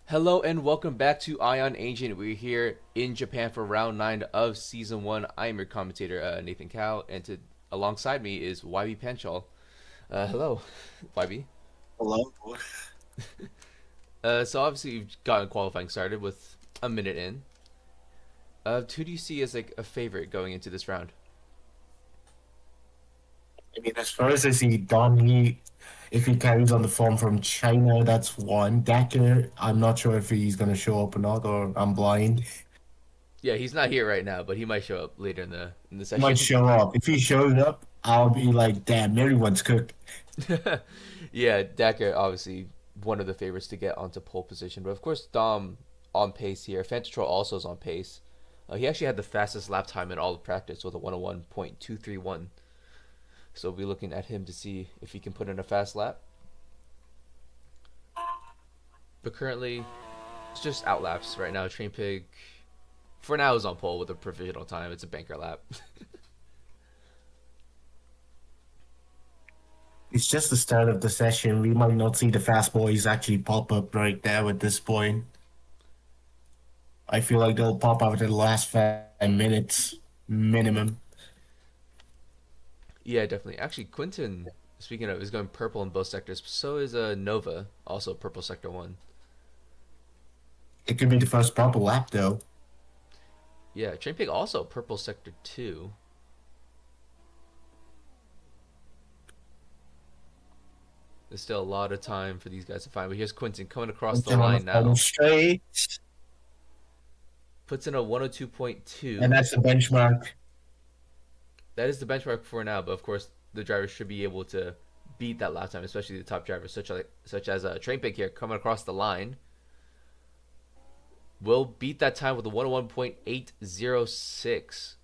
Hello and welcome back to Ion Ancient. We're here in Japan for round 9 of season 1. I am your commentator, Nathan Cow, and alongside me is YB Panchal. Hello, YB. Hello. So obviously you've gotten qualifying started with a minute in. Who do you see as like a favorite going into this round? I mean, as far as I see, Don Lee, if he carries on the form from China, that's one. Decker, I'm not sure if he's going to show up or not, or I'm blind. Yeah, he's not here right now, but he might show up later in the He might session. show up. If he shows up, I'll be like, damn, everyone's cooked. Yeah, Decker obviously one of the favorites to get onto pole position, but of course Dom on pace here. Fantatrol also is on pace. He actually had the fastest lap time in all of practice with a 101.231. So we'll be looking at him to see if he can put in a fast lap. But currently, it's just out laps right now. Train Pig, for now, is on pole with a provisional time. It's a banker lap. It's just the start of the session. We might not see the fast boys actually pop up right now at this point. I feel like they'll pop up in the last 5 minutes minimum. Yeah, definitely. Actually, Quinton, speaking of, is going purple in both sectors. So is Nova, also purple sector 1. It could be the first proper lap, though. Yeah, Train Pig also purple sector 2. There's still a lot of time for these guys to find. But here's Quinton coming across the Quentin on the line final now. straight, Puts in a and 102.2. that's the benchmark. That is the benchmark for now, but of course the driver should be able to beat that lap time, especially the top drivers such as Train Pig here coming across the line. Will beat that time with a 101.806.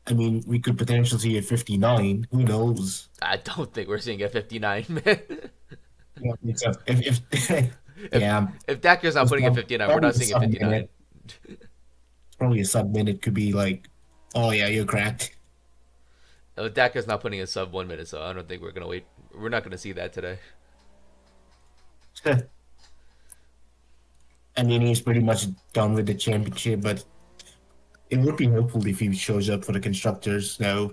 I mean, we could potentially see a 59. Who knows? I don't think we're seeing a 59, man. Yeah, if if yeah, if Dakar's not it's putting a 59, we're probably not a seeing a sub 59. minute. Probably a sub minute could be like, oh yeah, you're cracked. Dakar's not putting a sub 1 minute, so I don't think we're gonna wait. We're not gonna see that today. I mean, he's pretty much done with the championship, but it would be helpful if he shows up for the constructors now.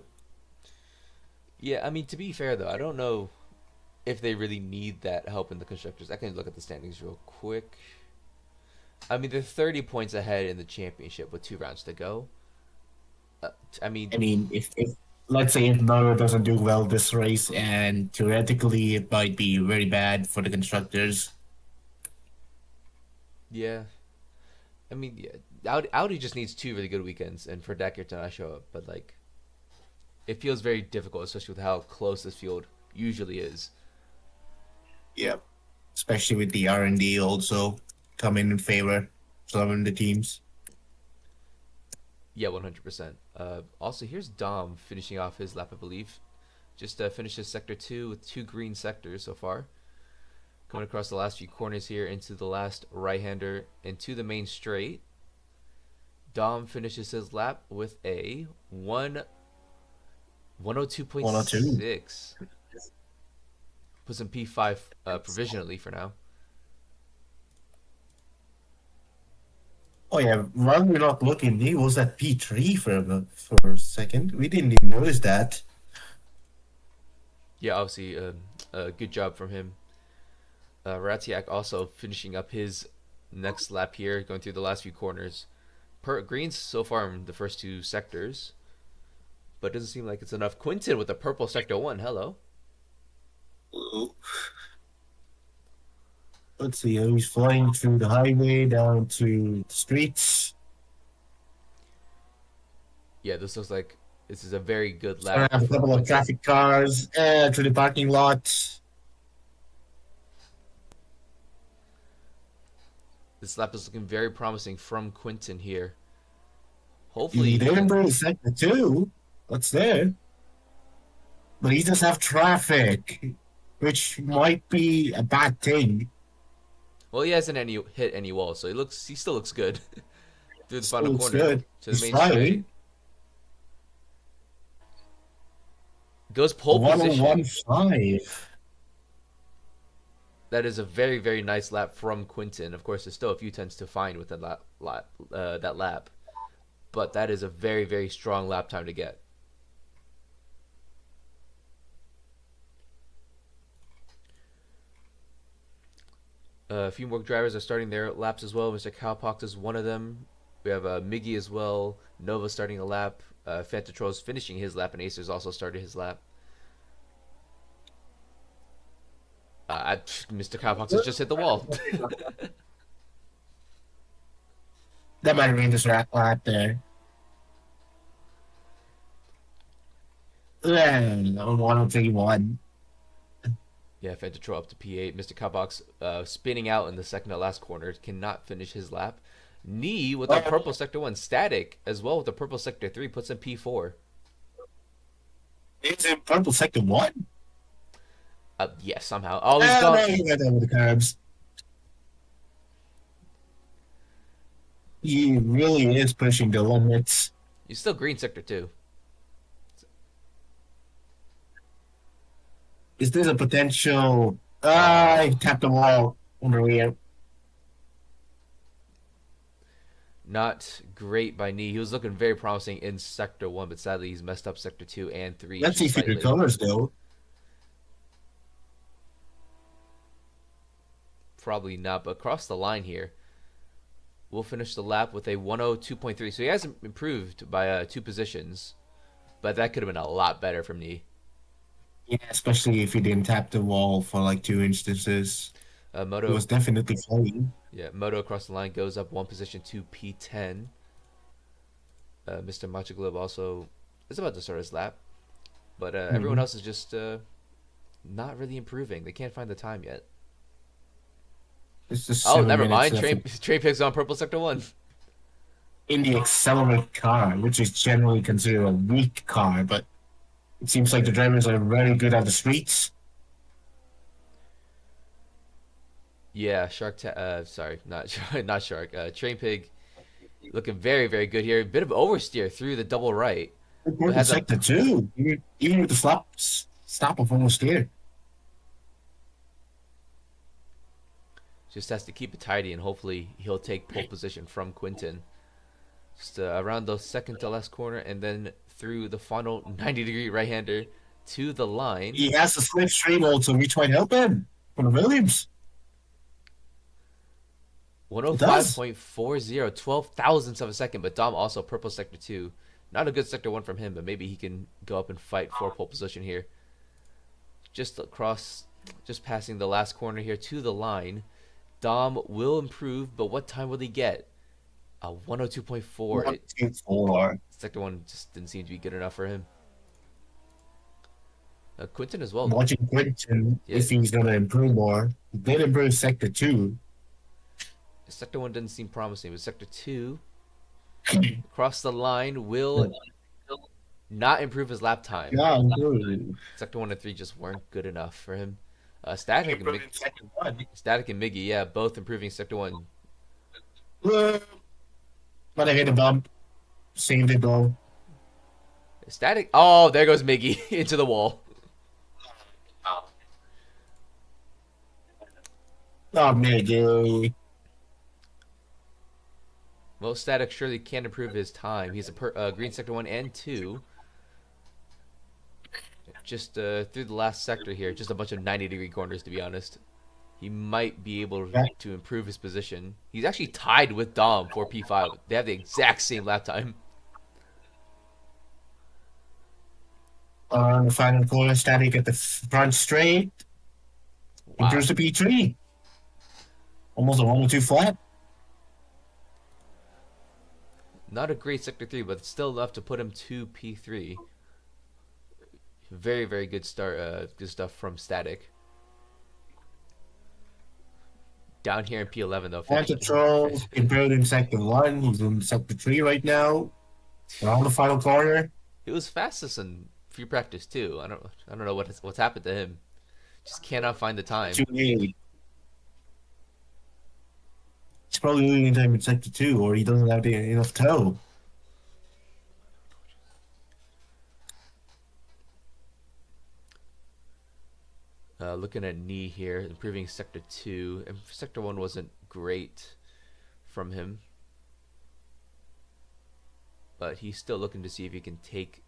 Yeah, I mean to be fair though, I don't know if they really need that help in the constructors. I can look at the standings real quick. I mean, they're 30 points ahead in the championship with 2 rounds to go. I mean, I mean, if let's say if Murray doesn't do well this race, and theoretically it might be very bad for the constructors. yeah. I mean, yeah. Audi just needs 2 really good weekends, and for Decker to not show up. But like, it feels very difficult, especially with how close this field usually is. Yeah, especially with the R&D also coming in favor of some of the teams. Yeah, 100%. Also, here's Dom finishing off his lap, I believe. Just finishes sector 2 with 2 green sectors so far. Coming across the last few corners here into the last right-hander into the main straight. Dom finishes his lap with a 102. 102.6. Puts in P5 provisionally for now. Oh yeah, while we're not looking, he was at P3 for a second. We didn't even notice that. Yeah, obviously, good job from him. Ratiak also finishing up his next lap here, going through the last few corners. Greens so far in the first 2 sectors, but it doesn't seem like it's enough. Quinton with the purple sector 1. Hello. Let's see, he's flying through the highway down to the streets. Yeah, this looks like this is a very good He's gonna lap have a for couple of Quinton. traffic cars through the parking lot. This lap is looking very promising from Quinton here. Hopefully He he didn't can. bring sector two. What's there? But he does have traffic, which might be a bad thing. Well, he hasn't hit any walls, so he still looks good through the Still final looks corner good. to the He's main straight. flying. Goes A pole position. 101.5. That is a very, very nice lap from Quinton. Of course, there's still a few tenths to find with that lap, but that is a very, very strong lap time to get. A few more drivers are starting their laps as well. Mr. Cowpox is one of them. We have Miggy as well. Nova starting a lap. Fantatrol's finishing his lap, and Acer's also started his lap. Mr. Cowpox has just hit the wall. That might have been this lap there. Yeah, 131. Yeah, Fantatrol up to P8. Mr. Cowpox spinning out in the second to last corner. Cannot finish his lap. Knee with a purple sector 1. Static as well with the purple sector 3. Puts in P4. Is it purple sector 1? Yeah, somehow. Oh, he's gone. He got that with the carbs. He really is pushing the limits. He's still green sector 2. Is this a potential? I tapped the wall on the way out. Not great by Knee. He was looking very promising in sector 1, but sadly he's messed up sector 2 and 3. Let's see if he recovers though. Probably not, but across the line here, we'll finish the lap with a 102.3. So he hasn't improved by 2 positions, but that could have been a lot better from Knee. Yeah, especially if he didn't tap the wall for like 2 instances. Moto it was definitely flying. Yeah, Moto across the line goes up 1 position to P10. Mr. Macho Globe also is about to start his lap, but everyone else is just not really improving. They can't find the time yet. It's just never mind. Train picks on purple sector 1. In the Accelerate car, which is generally considered a weak car, but it seems like the drivers are very good at the streets. Yeah, sorry, not Shark. Train Pig looking very, very good here. A bit of oversteer through the double right. Sector 2, even with the stop of almost there. Just has to keep it tidy, and hopefully he'll take pole position from Quinton. Just around the second to last corner, and then through the final 90-degree right-hander to the line. He has the slipstream also, which might help him for the Williams. 105.40, 12 thousandths of a second, but Dom also purple sector 2. Not a good sector 1 from him, but maybe he can go up and fight for pole position here. Just passing the last corner here to the line. Dom will improve, but what time will he get? A 102.4. 102.4. Sector 1 just didn't seem to be good enough for him. Quinton as well. Watching Quinton, if he's going to improve more. He did improve sector 2. Sector 1 didn't seem promising, but sector 2 across the line will not improve his lap time. Yeah, sector 1 and 3 just weren't good enough for him. Static and Miggy, yeah, both improving sector 1. But I hit a bump. Saved it though. Static. Oh, there goes Miggy into the wall. Oh, Miggy. Well, Static surely can improve his time. He's a green sector 1 and 2. Just through the last sector here, just a bunch of 90-degree corners, to be honest. He might be able to improve his position. He's actually tied with Dom for P5. They have the exact same lap time. On the final corner, Static at the front straight. Wow. Improves to P3. Almost a 102 flat. Not a great sector 3, but still enough to put him to P3. Very, very good start. Good stuff from Static. Down here in P11 though. Fantatrol improved in sector 1. He's in sector 3 right now. We're on the final corner. He was fastest in free practice too. I don't know what's happened to him. Just cannot find the time. He's probably losing time in sector 2, or he doesn't have enough toe. Looking at knee here, improving sector 2. And sector 1 wasn't great from him. But he's still looking to see if he can take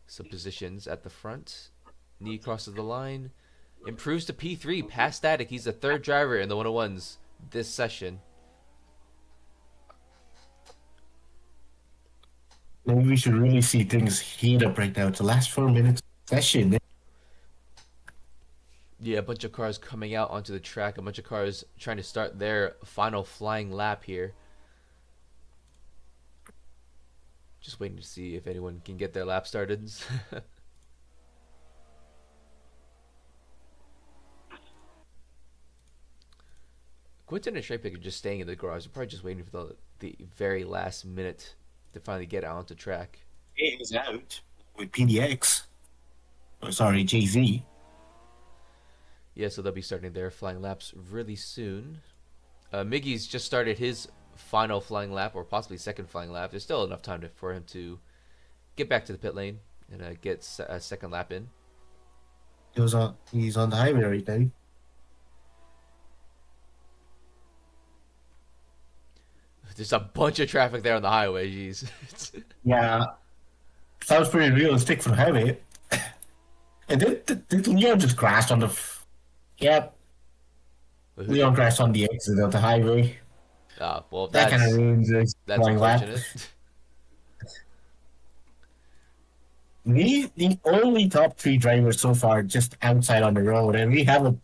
some positions at the front. Knee crosses the line. Improves to P3, past static. He's the third driver in the 101s this session. Maybe we should really see things heat up right now. It's the last 4 minutes session. Yeah, a bunch of cars coming out onto the track. A bunch of cars trying to start their final flying lap here. Just waiting to see if anyone can get their lap started. Quinton and Shrapik are just staying in the garage. They're probably just waiting for the very last minute to finally get out onto track. He's out with PDX. Oh, sorry, Jay-Z. Yeah, so they'll be starting their flying laps really soon. Miggy's just started his final flying lap, or possibly second flying lap. There's still enough time for him to get back to the pit lane and get a second lap in. He's on the highway right now. There's a bunch of traffic there on the highway. Jeez. Yeah, sounds pretty realistic for the highway. And did Leon just crashed on the? Yep. Leon crashed on the exit of the highway. Well, That kind of ruins his that's flying lap. unfortunate. The only top 3 drivers so far just outside on the road, and we have a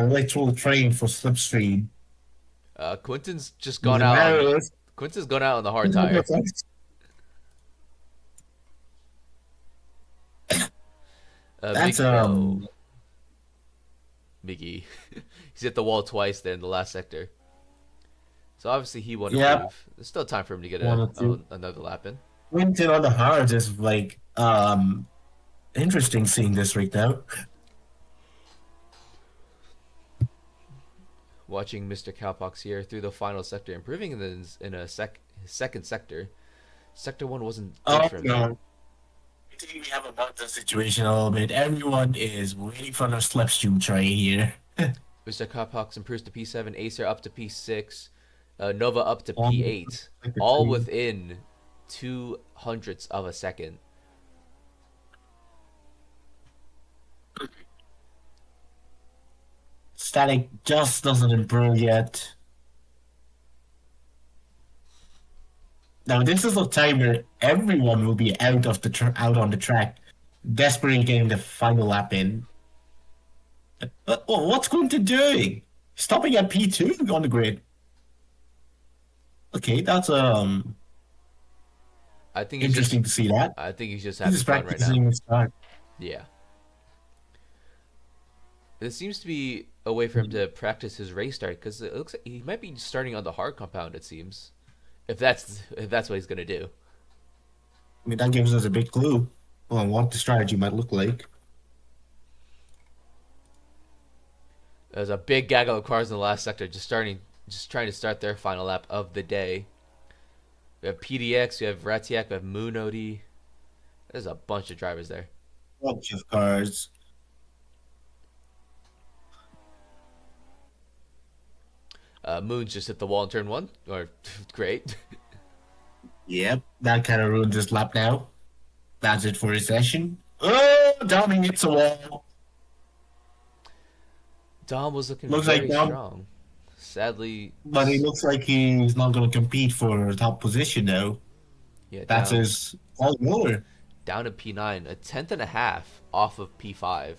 literal train for Slipstream. Quinton's just gone out. Quinton's gone out on the hard tire. That's Miggy. He's hit the wall twice there in the last sector. So obviously he won a Yeah. move. There's still time for him to get another lap in. Quinton on the hard is like interesting seeing this right now. Watching Mr. Cowpox here through the final sector, improving in a second sector. Sector 1 wasn't good for him. No. I think we have a bug situation a little bit. Everyone is waiting for their Slipstream train here. Mr. Cowpox improves to P7, Acer up to P6, Nova up to P8, all within 0.02 of a second. Static just doesn't improve yet. Now this is a time where everyone will be out on the track, desperately getting the final lap in. What's Quinton doing? Stopping at P2 on the grid. Okay, that's I think interesting to see that. I think he's just having fun right now. His start. Yeah. This seems to be a way for him to practice his race start, because it looks like he might be starting on the hard compound. It seems, if that's what he's gonna do. I mean, that gives us a big clue on what the strategy might look like. There's a big gaggle of cars in the last sector, just trying to start their final lap of the day. We have PDX, we have Ratiak, we have Moonody. There's a bunch of drivers there. Bunch of cars. Moon's just hit the wall in turn 1. Great. Yep, that kind of ruins his lap now. That's it for his session. Oh, Dom hits a wall. Dom was looking Looks very like Dom- strong. Sadly, But it looks like he's not going to compete for top position now. yeah, That's his all over. down to P9, a tenth and a half off of P5.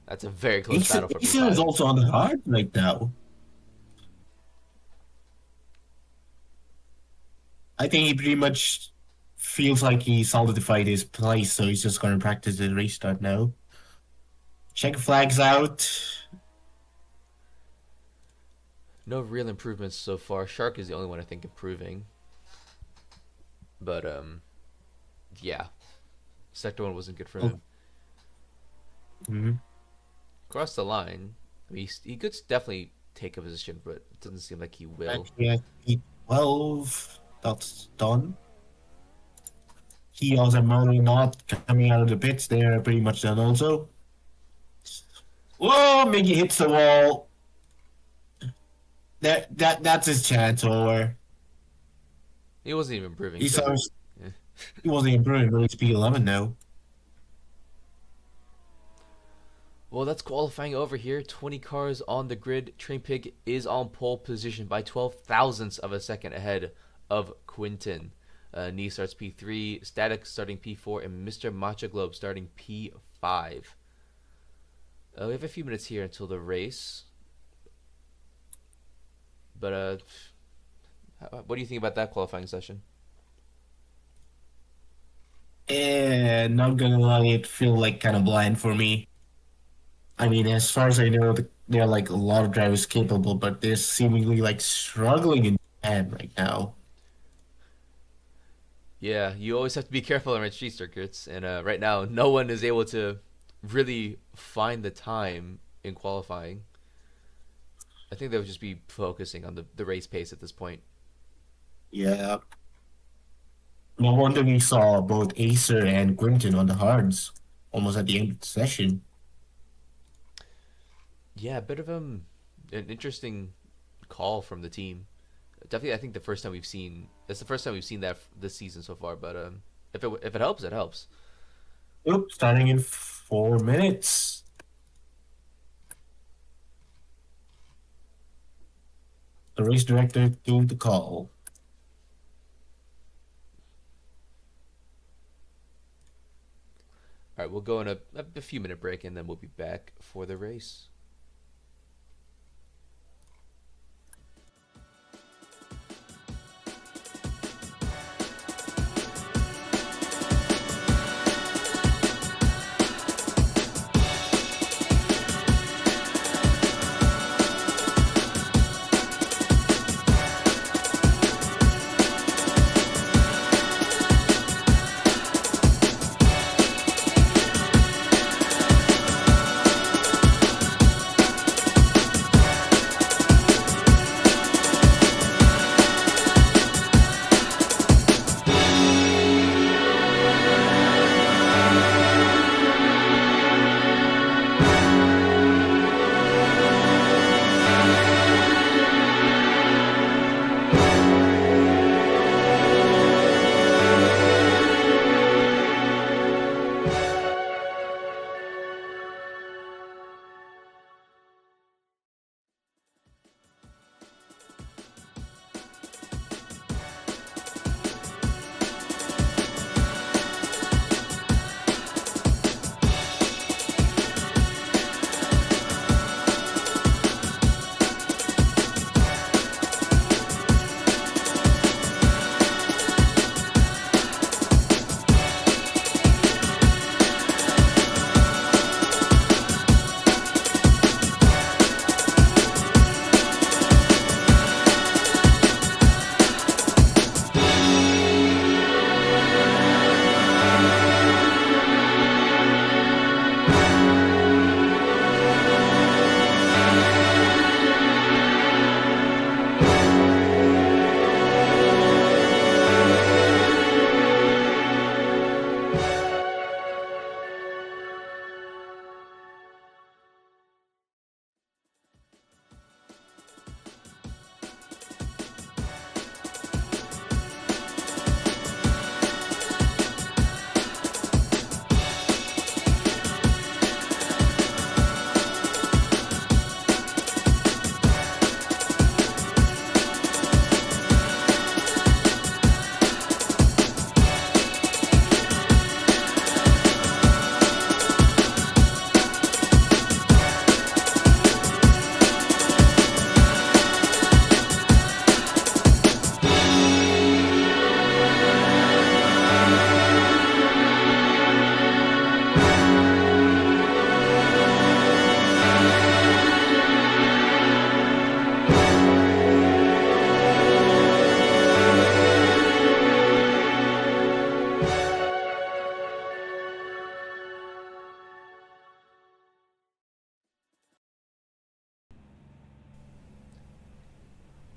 That's a very close battle for Ethan is P5. also on the hard right now. I think he pretty much feels like he solidified his place, so he's just going to practice the restart now. Check flags out. No real improvements so far. Shark is the only one I think improving. But yeah, Sector 1 wasn't good for him. Mm-hmm. Across the line, I mean, he could definitely take a position, but it doesn't seem like he will. Actually, P12. That's done. Kios and Mono not coming out of the pits. They're pretty much done also. Whoa, Mickey hits the wall. That's his chance over. He wasn't even improving, He so sounds yeah. he wasn't improving, but he's P11 now. Well, that's qualifying over here. 20 cars on the grid. Train Pig is on pole position by 12 thousandths of a second ahead of Quinton. Nee starts P3, Static starting P4, and Mr. Matcha Globe starting P5. We have a few minutes here until the race. But what do you think about that qualifying session? And not gonna lie, it feel like kind of blind for me. I mean, as far as I know, there are like a lot of drivers capable, but they're seemingly like struggling in Japan right now. Yeah, you always have to be careful on street circuits, and right now, no one is able to really find the time in qualifying. I think they would just be focusing on the race pace at this point. Yeah. No wonder we saw both Acer and Quinton on the hards almost at the end of the session. Yeah, a bit of an interesting call from the team. Definitely, I think the first time we've seen that's the first time we've seen that this season so far. But if it helps, it helps. Oops, starting in 4 minutes. The race director gave the call. All right, we'll go in a few minute break and then we'll be back for the race.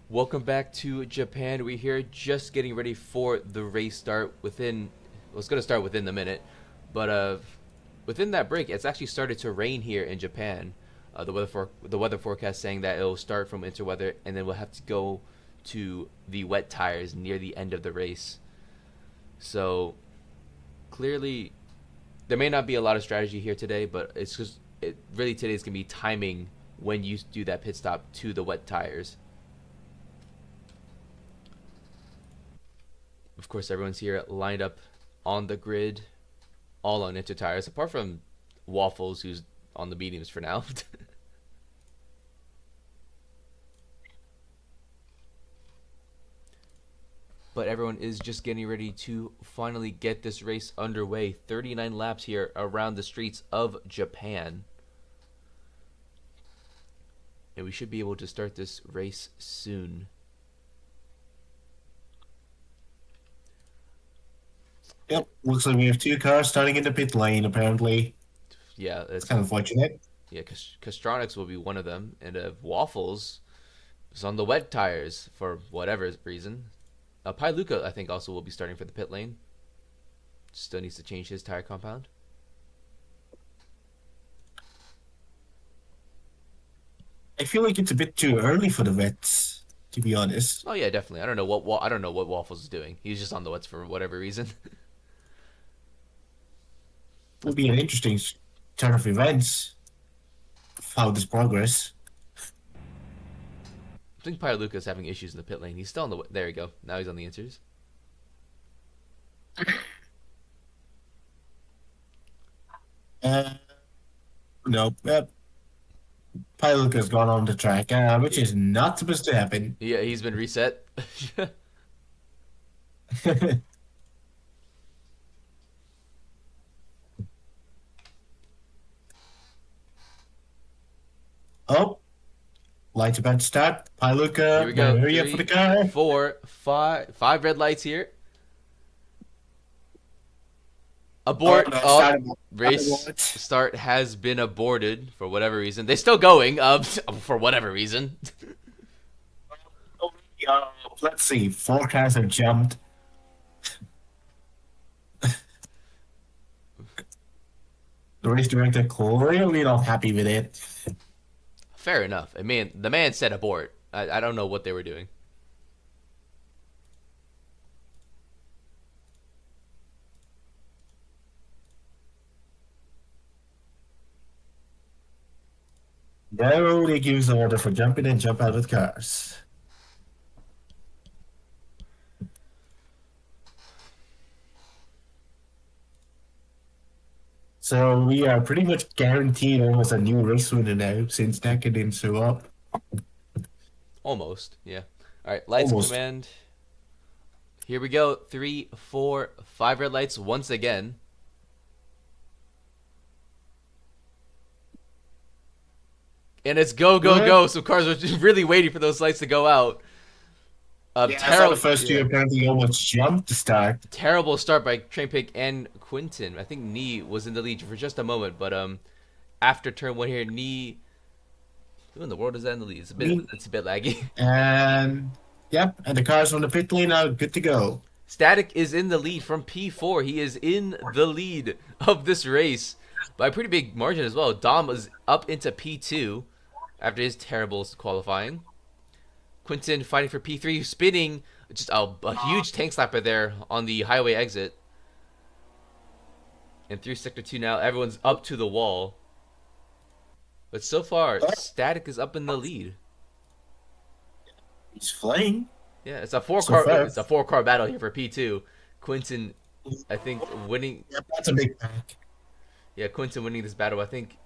Welcome back to Japan. We're here just getting ready for the race start within, well, it's going to start within the minute, but within that break, it's actually started to rain here in Japan. The weather forecast saying that it'll start from winter weather, and then we'll have to go to the wet tires near the end of the race. So clearly, there may not be a lot of strategy here today, but it's just really today's gonna be timing when you do that pit stop to the wet tires. Of course, everyone's here lined up on the grid, all on Inter tires, apart from Waffles, who's on the mediums for now. But everyone is just getting ready to finally get this race underway. 39 laps here around the streets of Japan. And we should be able to start this race soon. Yep, looks like we have two cars starting in the pit lane, apparently. Yeah, It's kind of fortunate. Yeah, Castronics will be one of them. And Waffles is on the wet tires for whatever reason. Luca, I think, also will be starting for the pit lane. Still needs to change his tire compound. I feel like it's a bit too early for the vets, to be honest. Oh yeah, definitely. I don't know what Waffles is doing. He's just on the wets for whatever reason. It'll be an interesting turn of events. How this progress. I think Luca is having issues in the pit lane. He's still on the. There you go. Now he's on the inters. No. Pilot has gone on the track, which is not supposed to happen. Yeah, he's been reset. Oh, lights about to start. Piluka, Here we go. hurry up for the car. 4, 5 red lights here. Abort. Race start has been aborted for whatever reason. They're still going. For whatever reason. Let's see. 4 cars have jumped. The race director clearly not happy with it. Fair enough. I mean, the man said abort. I don't know what they were doing. Now they gives the order for jump in and jump out of cars. So we are pretty much guaranteed almost a new race winner now since Decker didn't show up. Almost, yeah. All right, lights command. Here we go. 3, 4, 5 red lights once again. And it's go, go, go. So cars are really waiting for those lights to go out. Terrible. The first two apparently almost jumped to start. Terrible start by Trainpig and Quinton. I think Nee was in the lead for just a moment, but after turn 1 here, Nee. Who in the world is that in the lead? It's a bit laggy. And yep, and the cars on the pit lane are good to go. Static is in the lead from P4. He is in the lead of this race by a pretty big margin as well. Dom is up into P2 after his terrible qualifying. Quinton fighting for P3, spinning just a huge tank slapper there on the highway exit. And through Sector 2 now, everyone's up to the wall. But so far, Static is up in the lead. He's flying. Yeah, it's a four-car battle here for P2. Quinton, I think, winning. Yep, that's a big pack. Yeah, Quinton winning this battle. I think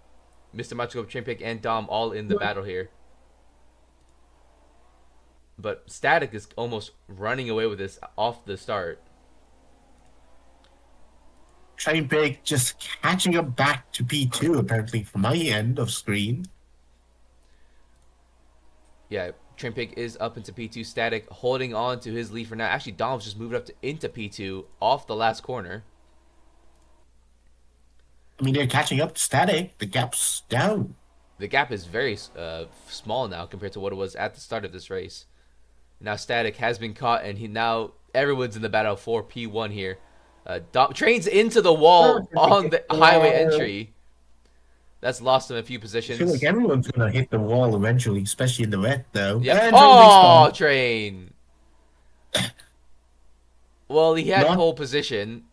Mr. Machiko, Trainpick, and Dom all in the battle here. But Static is almost running away with this off the start. Trainpick just catching up back to P2, apparently, from my end of screen. Yeah, Trainpick is up into P2. Static holding on to his lead for now. Actually, Dom's just moved up into P2 off the last corner. I mean, they're catching up to Static. The gap's down. The gap is very small now compared to what it was at the start of this race. Now Static has been caught, and now everyone's in the battle for P1 here. Trains into the wall on the highway entry. That's lost him a few I feel like positions. everyone's gonna hit the wall eventually, especially in the red though. Yep. And from Oh, respawn. train. Well, he had Not pole position,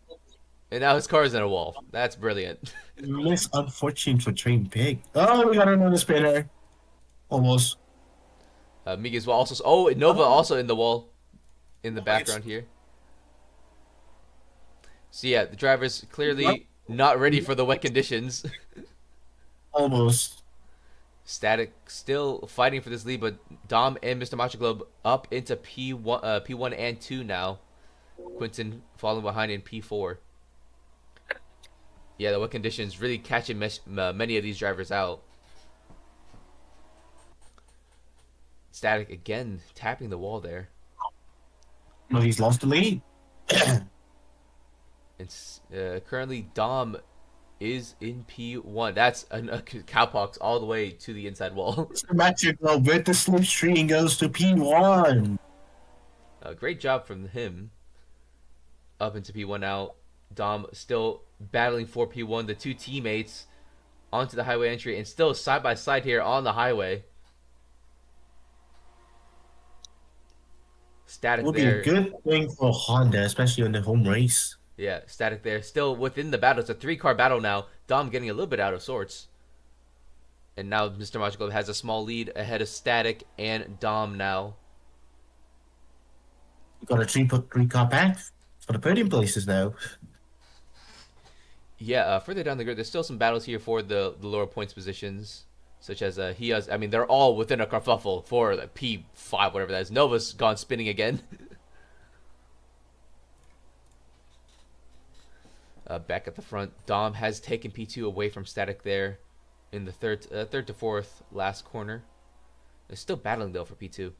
and now his car is in a wall. That's brilliant. less unfortunate for Train Pig. Oh, we got another spinner. Almost. Miguel's also. Oh, Nova Oh, also in the wall in the it's background here. So yeah, the driver's clearly not ready for the wet conditions. almost. Static still fighting for this lead, but Dom and Mr. Macho Globe up into P1 and 2 now. Quinton falling behind in P4. Yeah, the wet conditions really catching many of these drivers out. Static again tapping the wall there. Well, he's lost the lead. And currently Dom is in P1. That's a cowpox all the way to the inside wall. It's the magic club with the slipstream goes to P1. Great job from him. Up into P1 now. Dom still battling for P1. The two teammates onto the highway entry and still side by side here on the highway. Static Would be a there. good thing for Honda, especially on the home race. Yeah, static there. Still within the battle. It's a 3-car battle now. Dom getting a little bit out of sorts. And now Mr. Magical has a small lead ahead of Static and Dom now. We got a three car back for the podium places now. Yeah, further down the grid, there's still some battles here for the lower points positions, such as he has. I mean, they're all within a kerfuffle for the P5, whatever that is. Nova's gone spinning again. Back at the front, Dom has taken P2 away from Static there in the third to fourth last corner. They're still battling though for P2.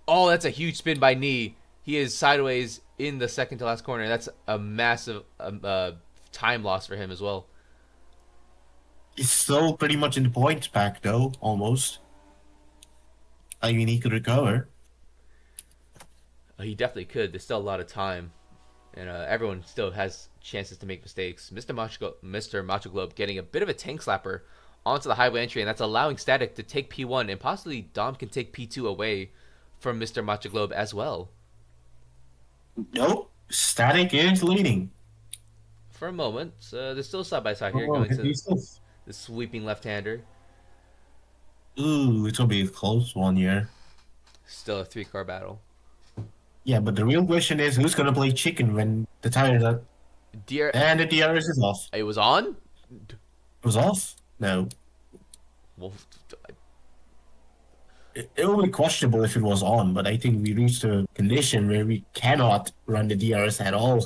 Oh, that's a huge spin by Knee. He is sideways in the second to last corner. That's a massive time loss for him as well. He's still pretty much in the points pack though, almost. I mean, he could recover. He definitely could. There's still a lot of time, and everyone still has chances to make mistakes. Mr. Macho Globe getting a bit of a tank slapper onto the highway entry, and that's allowing Static to take P1, and possibly Dom can take P2 away from Mr. Macho Globe as well. Nope. Static is leading. For a moment, there's still side by side here Oh, going to he's still... the sweeping left-hander. Ooh, it's gonna be a close one here. Still a 3-car battle. Yeah, but the real question is who's gonna play chicken when the tires are... Dear, And the DRS is off. it was on. It was off? No. Well, It will be questionable if it was on, but I think we reached a condition where we cannot run the DRS at all.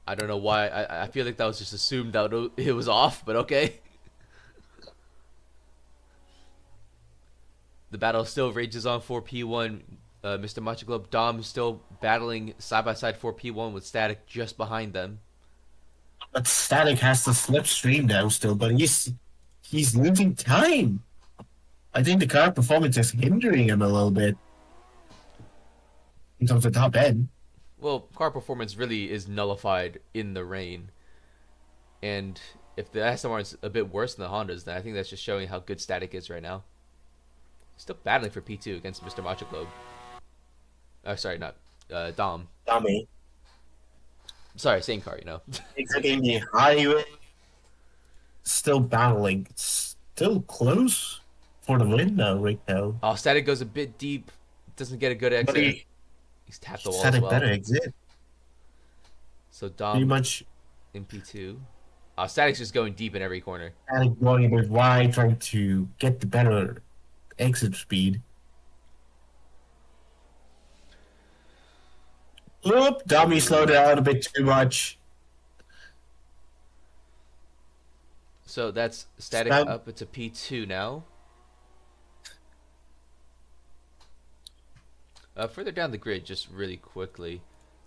I don't know why. I feel like that was just assumed that it was off, but okay. The battle still rages on for P1. Mr. Macho Globe Dom still battling side by side for P1 with Static just behind them. But Static has the slipstream now still, but he's losing time. I think the car performance is hindering him a little bit in terms of top end. Well, car performance really is nullified in the rain. And if the SMR is a bit worse than the Hondas, then I think that's just showing how good Static is right now. Still battling for P2 against Mr. Macho Globe. Sorry, not Dom. Dummy. Sorry, same car, you know. Exiting the highway. Still battling. Still close for the win now, right now. Oh, Static goes a bit deep. Doesn't get a good But exit. He's tapped the wall as Static well. better exit. So Pretty Dom much in P2. Static's just going deep in every corner. Static going a bit wide, trying to get the better exit speed. Oop, Dummy slowed it out a bit too much. So that's Static Stab. up to P2 now. Further down the grid, just really quickly.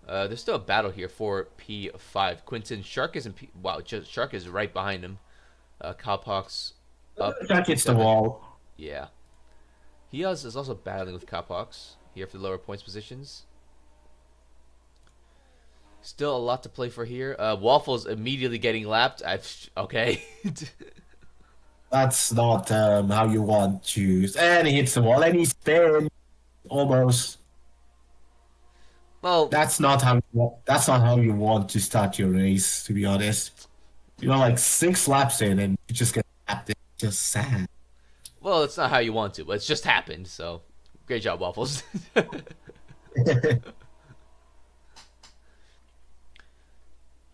There's still a battle here for P5. Quinton Shark is in P. Wow, Shark is right behind him. Cowpox up. That hits the P7. wall. Yeah. He is also battling with Cowpox here for the lower points positions. Still a lot to play for here. Waffles immediately getting lapped. Okay. That's not how you want to. And he hits the wall and he spins almost. Well, That's not how you want to start your race. To be honest, you're like 6 laps in and you just get lapped. It's just sad. well, it's not how you want to, but it's just happened. So, great job, Waffles.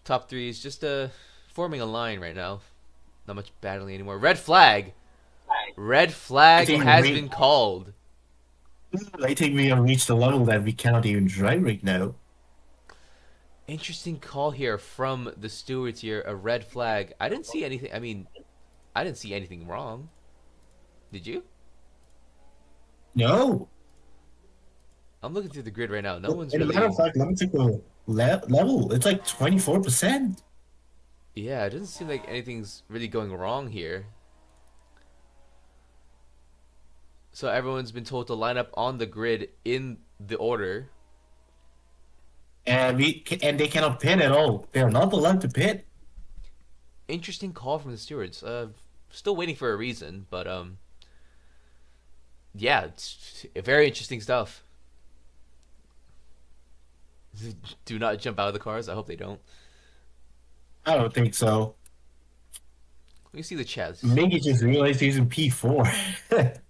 Top three is just forming a line right now. Not much battling anymore. Red flag. Red flag has been called. I think we have reached a level that we cannot even drive right now. Interesting call here from the stewards here. A red flag. I didn't see anything. I mean, I didn't see anything wrong. Did you? No. I'm looking through the grid right now. No one's In a really. matter of fact, let me check the level. It's like 24%. Yeah, it doesn't seem like anything's really going wrong here. So everyone's been told to line up on the grid in the order. And they cannot pit at all. They're not allowed to pit. Interesting call from the stewards. Still waiting for a reason, but yeah, it's very interesting stuff. Do not jump out of the cars. I hope they don't. I don't think so. Let me see the chat. Maybe just realized he's in P4.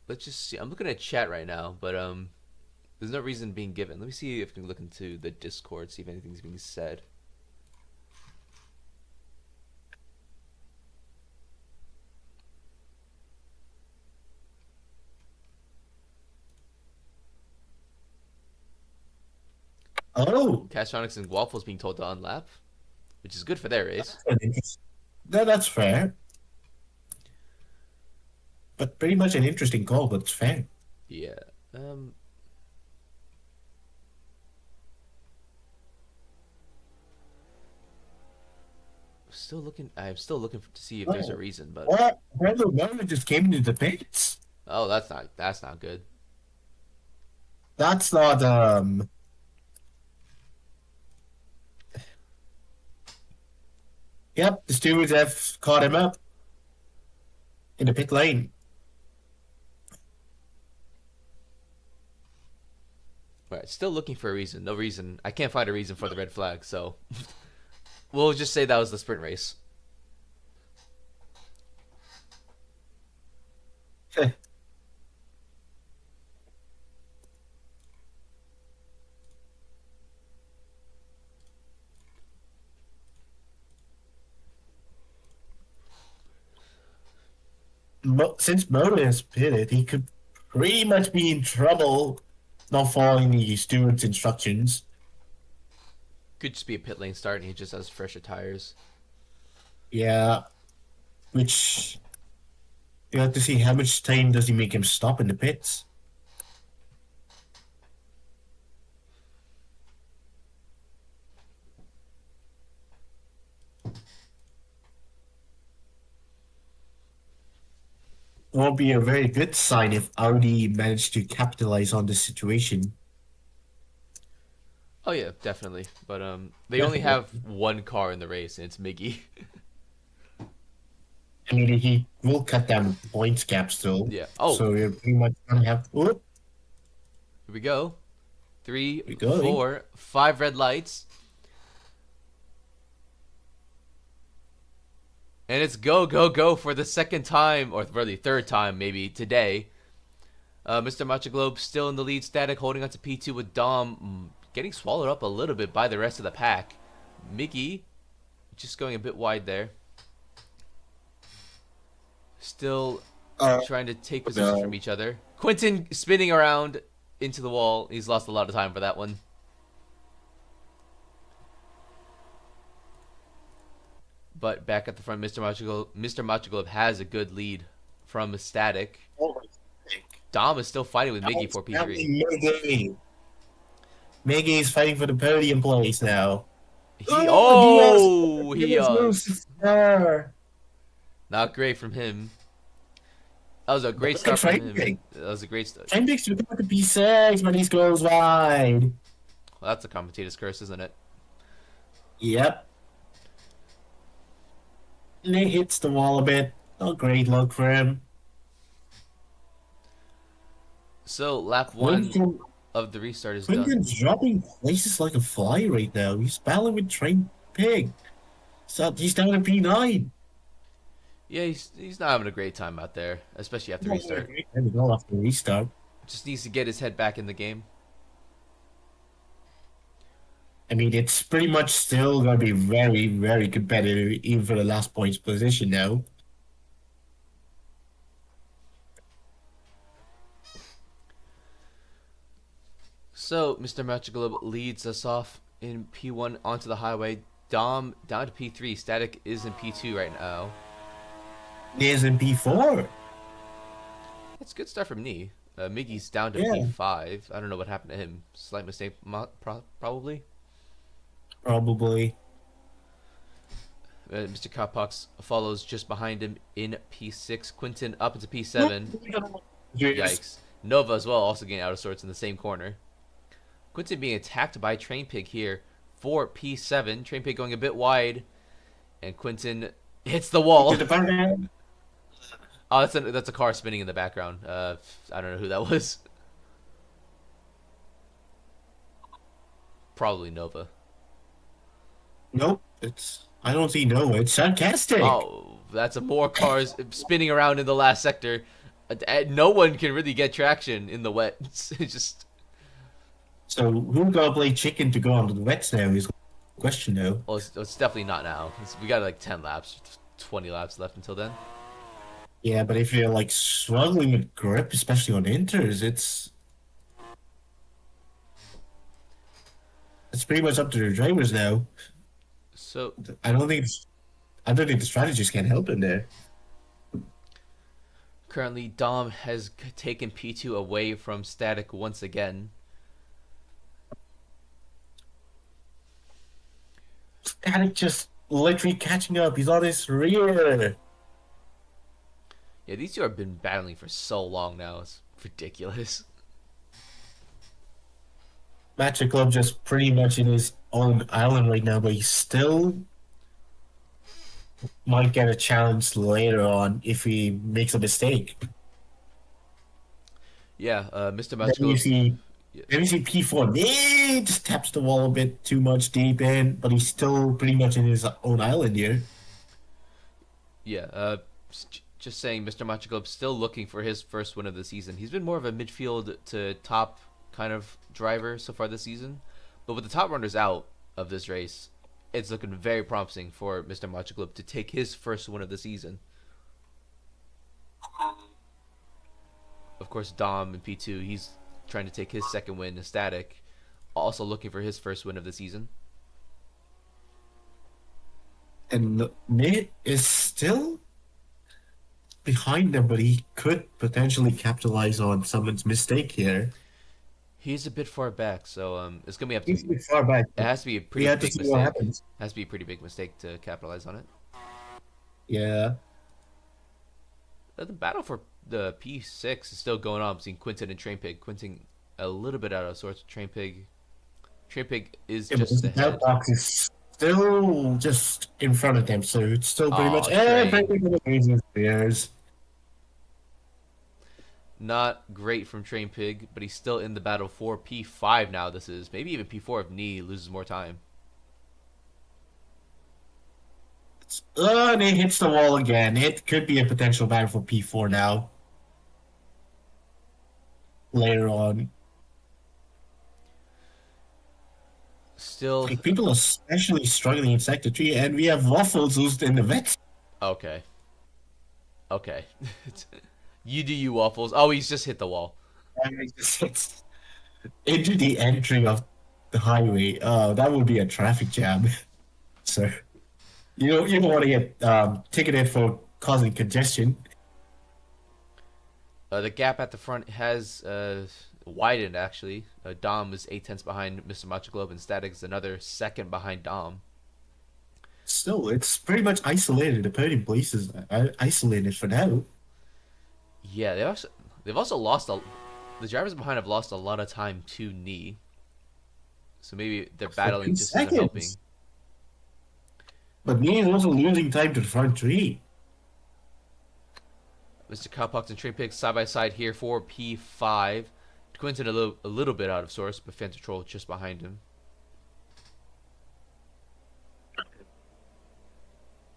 Let's just see. I'm looking at chat right now, but there's no reason being given. Let me see if we can look into the Discord, see if anything's being said. Oh, Castronics and Waffles being told to unlap, which is good for their race. that's fair. But pretty much an interesting call, but it's fair. Yeah. Still looking. I'm still looking to see if there's a reason, but What? Brandon Miller just came into the pits. oh, that's not good. That's not Yep, the stewards have caught him up in the pit lane. All right, still looking for a reason. No reason. I can't find a reason for the red flag, so we'll just say that was the sprint race. Since Moto has pitted, he could pretty much be in trouble not following the steward's instructions. Could just be a pit lane start, and he just has fresher tires. Yeah, which you have to see how much time does he make him stop in the pits. Won't be a very good sign if Audi managed to capitalize on the situation. Oh yeah, definitely. But they only have one car in the race, and it's Miggy. I mean, he will cut down the points gap still. Yeah. Oh. So you're pretty much gonna have. Whoop. Here we go. 3, we go. 4, 5 red lights. And it's go, go, go for the second time, or really third time maybe, today. Mr. Macho Globe still in the lead, Static holding on to P2 with Dom getting swallowed up a little bit by the rest of the pack. Mickey just going a bit wide there. Still trying to take position from each other. Quentin spinning around into the wall. He's lost a lot of time for that one. But back at the front, Mr. Macho Globe has a good lead from Static. Dom is still fighting with Miggy for P3. Miggy is fighting for the podium place now. Not great from him. That was a great Look at start from Train him. Pig. That was a great start. Train Pig's to the P6 when he goes wide. Well, that's a commentator's curse, isn't it? Yep. And he hits the wall a bit. Not great luck for him. So lap one Quinton, of the restart is done. Quinton's dropping places like a fly right now. He's battling with Train Pig. So he's down to P9. Yeah, he's not having a great time out there, especially after restart. There we go after restart. Just needs to get his head back in the game. I mean, it's pretty much still going to be very, very competitive, even for the last points position now. So Mr. Matchglobe leads us off in P1 onto the highway. Dom down to P3. Static is in P2 right now. He is in P4. It's a good start from Knee. Miggy's down to Yeah. P5. I don't know what happened to him. Slight mistake, probably. Probably. Mr. Cowpox follows just behind him in P6. Quinton up into P7. Yikes. Nova as well, also getting out of sorts in the same corner. Quinton being attacked by Train Pig here for P7. Train Pig going a bit wide. And Quinton hits the wall. Oh, that's a car spinning in the background. I don't know who that was. Probably Nova. Nope. I don't see Nova. It's sarcastic. Oh, that's more cars spinning around in the last sector. No one can really get traction in the wet. It's just. So who gotta play chicken to go on to the wets now is the question now. Well, it's definitely not now. We got like 10 laps, 20 laps left until then. Yeah, but if you're like struggling with grip, especially on inters, it's pretty much up to the drivers now. So I don't think the strategists can help in there. currently, Dom has taken P2 away from Static once again. Static just literally catching up. He's on his rear. Yeah, these two have been battling for so long now. It's ridiculous. Magic Club just pretty much in his own island right now, but he still might get a challenge later on if he makes a mistake. Yeah, Mr. Then you Matchglobe. see, then you see P4. He just taps the wall a bit too much deep in, but he's still pretty much in his own island here. Yeah, just saying, Mr. Matchglobe still looking for his first win of the season. He's been more of a midfield to top kind of driver so far this season, but with the top runners out of this race, it's looking very promising for Mr. Matchglobe to take his first win of the season. Of course, Dom in P2, he's trying to take his second win in Static, also looking for his first win of the season. And Nate is still behind them, but he could potentially capitalize on someone's mistake here. He's a bit far back, so it's gonna He's a be bit far back. it has to be a We pretty have to big see what mistake. happens. Has to be a pretty big mistake to capitalize on it. Yeah. The battle for the P6 is still going on between Quinton and Train Pig. Quinton a little bit out of sorts. Train Pig is Yeah, but just the ahead. box is still just in front of them, so it's still pretty much Train. everything years. Not great from Train Pig, but he's still in the battle for P5 now. This is maybe even P4 if Knee loses more time. And it hits the wall again. It could be a potential battle for P4 now. Later on. Still Like, people are especially struggling in Sector 3, and we have Waffles who's in the vet. okay. Okay. You do you, Waffles. Oh, he's just hit the wall. And it's into the entry of the highway. That would be a traffic jam. So, you don't want to get ticketed for causing congestion. The gap at the front has widened, actually. Dom is 8/10 behind Mr. Matchglobe, and Static is another second behind Dom. Still, it's pretty much isolated. The podium place is isolated for now. Yeah, they've also lost the drivers behind have lost a lot of time to knee, so maybe their For battling two just isn't helping. seconds. But me is also losing time to the front three. Mr. Cowpox and Trey Picks side by side here for P5. Quinton a little bit out of source, but Fantatrol just behind him.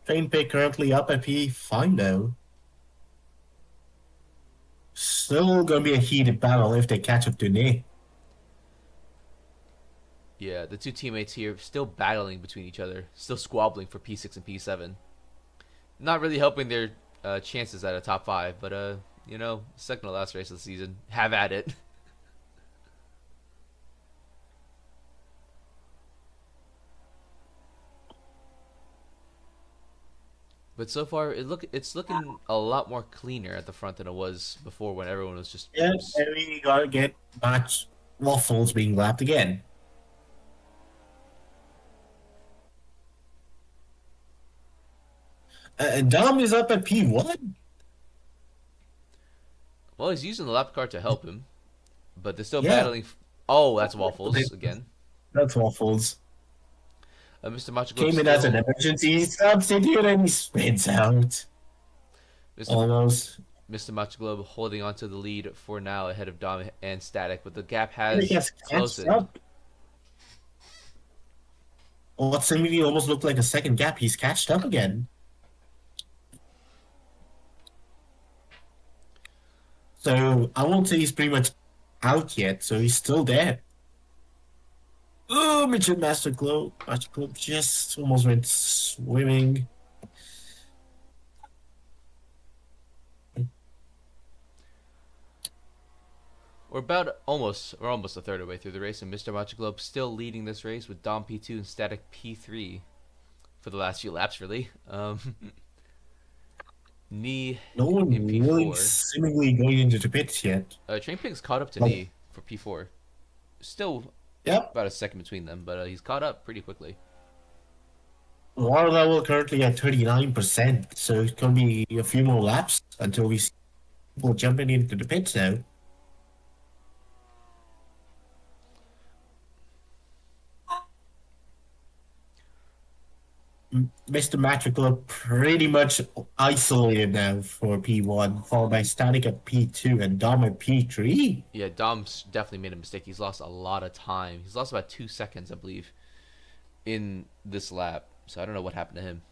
Train pick currently up at P5 though. Still gonna be a heated battle if they catch up to Nick. Yeah, the two teammates here still battling between each other, still squabbling for P6 and P7. Not really helping their chances at a top five, but second to last race of the season, have at it. But so far, it's looking a lot more cleaner at the front than it was before when everyone was just. Yeah, and we gotta get match waffles being lapped again. And Dom is up at P1. Well, he's using the lap car to help him, but they're still Yeah, battling. Oh, that's Waffles again. that's waffles. Mr. Macho Club Came in as an still. emergency substitute and he spins out. Mr. Almost. Mr. Macho Club holding on to the lead for now ahead of Dom and Static, but the gap And he has gets catched closened. up. What seemingly almost looked like a second gap. He's catched up again. So I won't say he's pretty much out yet. So he's still there. Oh, Mitchell Master Glow. Master Glow just almost went swimming. We're almost a third of the way through the race, and Mr. Macho Club still leading this race with Dom P2 and Static P3 for the last few laps, really. Knee No one in really P4. seemingly going into the pits yet. Train Pig's caught up to Like, Knee for P4. Still yep. about a second between them, but he's caught up pretty quickly. Water level currently at 39%, so it's gonna be a few more laps until we see people jumping into the pits now. Mr. Matrical pretty much isolated now for P1, followed by Static at P2 and Dom at P3. Yeah, Dom's definitely made a mistake. He's lost a lot of time. He's lost about 2 seconds, I believe, in this lap. So I don't know what happened to him.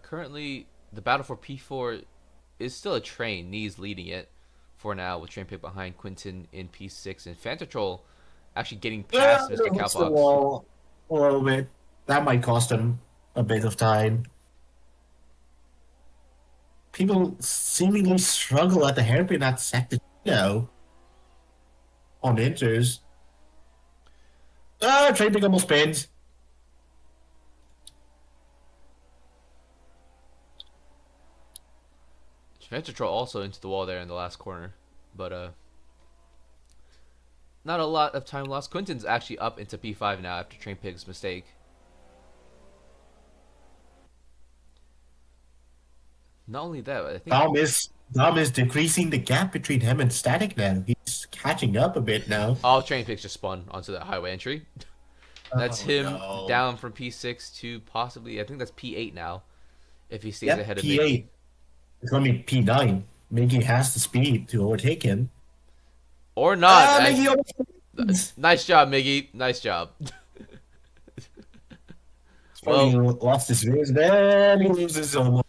Currently, the battle for P4 is still a train. Knee's leading it for now, with Train Pick behind Quinton in P6 and Fantatrol actually getting past Mr. Hits the Cowpox. wall a little bit. That might cost him a bit of time. People seemingly struggle at the hairpin at sector, on inters. Train pick almost spins. Fantatrol also into the wall there in the last corner, but not a lot of time lost. Quinton's actually up into P5 now after Train Pig's mistake. Not only that, I think. Dom is decreasing the gap between him and Static now. He's catching up a bit now. Oh, Train Pig's just spun onto that highway entry. That's him no. down from P6 to possibly, I think that's P8 now, if he stays Yep, ahead of P8. Mickey. It's gonna be P9. Mickey has the speed to overtake him. Or not. Mickey almost Nice job, Miggy. Nice job. Well, lost his race. Then he loses on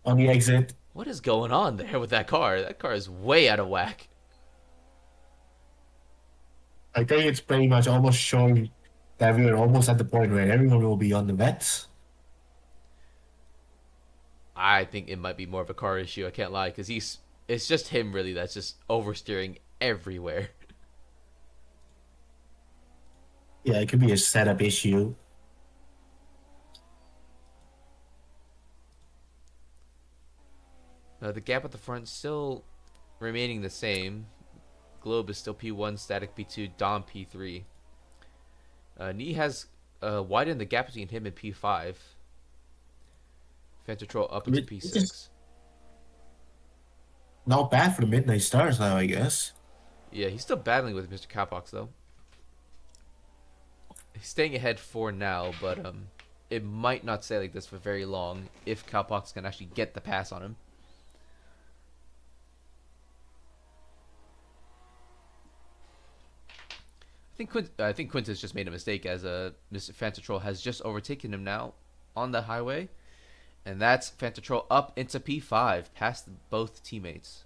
the exit. What is going on there with that car? That car is way out of whack. I think it's pretty much almost showing that we're almost at the point where everyone will be on the vets. I think it might be more of a car issue. I can't lie, because it's just him really that's just oversteering everywhere. Yeah, it could be a setup issue. The gap at the front still remaining the same. Globe is still P1, Static P2, Dom P3. Nee has widened the gap between him and P5. Fantatrol up into It's just P6. not bad for the Midnight Stars now, I guess. Yeah, he's still battling with Mr. Cowpox though. He's staying ahead for now, but it might not stay like this for very long if Cowpox can actually get the pass on him. I think Quintus just made a mistake as Mr. Fantatrol has just overtaken him now on the highway, and that's Fantatrol up into P5 past both teammates.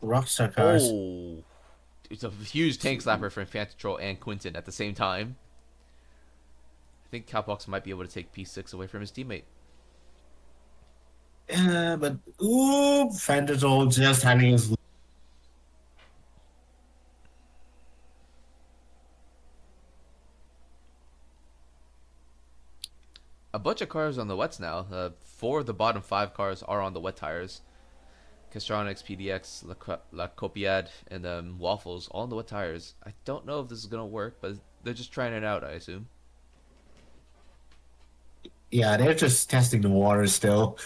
Rockstar cars. Oh, it's a huge tank slapper from Fantatrol and Quinton at the same time. I think Cowpox might be able to take P6 away from his teammate. Yeah, but ooh, Fantasol just having his. A bunch of cars on the wets now. 4 of the bottom 5 cars are on the wet tires. Castronics, PDX, La Copiad, and Waffles all on the wet tires. I don't know if this is going to work, but they're just trying it out, I assume. Yeah, they're just testing the water still.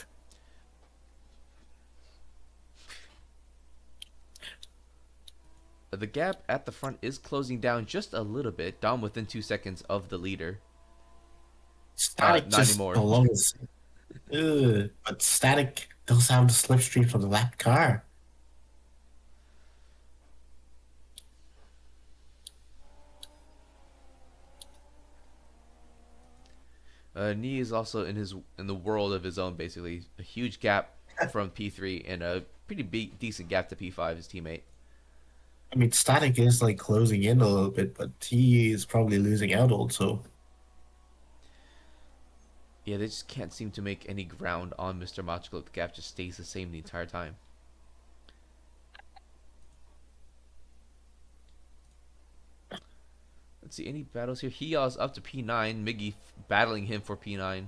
The gap at the front is closing down just a little bit. Dom within 2 seconds of the leader. Static Not just anymore. belongs. But Static does have the slipstream from the lap car. Nee is also in the world of his own, basically. A huge gap from P3 and a pretty big, decent gap to P5, his teammate. I mean, Static is like closing in a little bit, but he is probably losing out also. Yeah, they just can't seem to make any ground on Mr. Magical. The gap just stays the same the entire time. Let's see, any battles here? Hiya's up to P9. Miggy battling him for P9.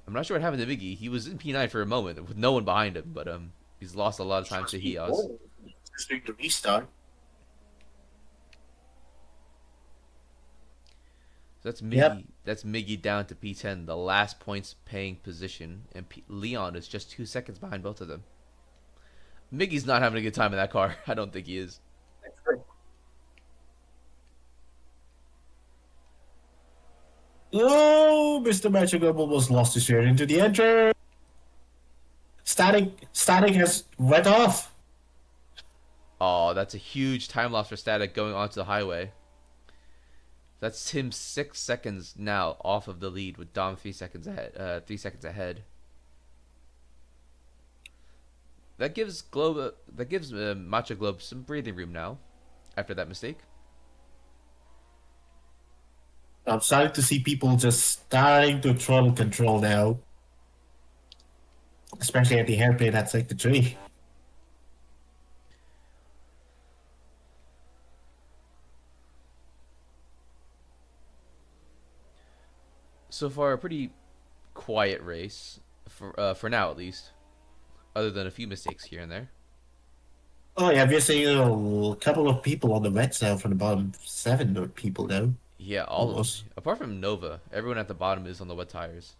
I'm not sure what happened to Miggy. He was in P9 for a moment with no one behind him, but he's lost a lot of time to Hiya's. Just doing the restart. So that's Miggy. Yep. That's Miggy down to P10, the last points paying position, and Leon is just 2 seconds behind both of them. Miggy's not having a good time in that car. I don't think he is. Oh, Mr. Magic almost lost his share into the entrance. Static has went off. Oh, that's a huge time loss for Static going onto the highway. That's him 6 seconds now off of the lead with Dom 3 seconds ahead. 3 seconds ahead. That gives Matcha Globe some breathing room now after that mistake. I'm starting to see people just starting to throttle control now. Especially at the hairpin at Sector 3. So far, a pretty quiet race for now at least, other than a few mistakes here and there. Oh yeah, we're seeing a couple of people on the wets now from the bottom 7 of people now. Yeah, Almost. apart from Nova, everyone at the bottom is on the wet tires.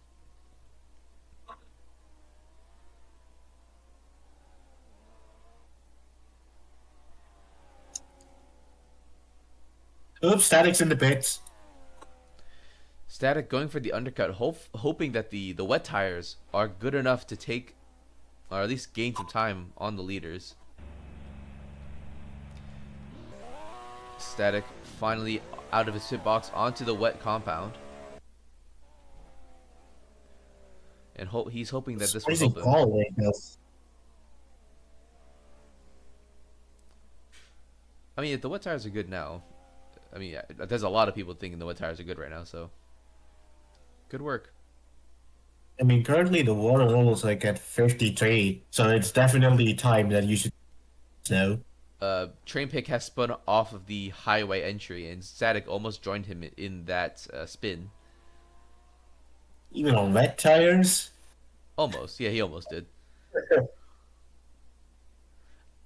Oops, Static's in the pits. Static going for the undercut, hoping that the wet tires are good enough to take, or at least gain some time on the leaders. Static finally out of his pit box onto the wet compound. And he's hoping that this will help him. Call right now. I mean, if the wet tires are good now, I mean, there's a lot of people thinking the wet tires are good right now, so good work. I mean, currently the water level is like at 53, so it's definitely time that you should know. Train Pick has spun off of the highway entry, and Static almost joined him in that spin. Even on wet tires? Almost, yeah, he almost did.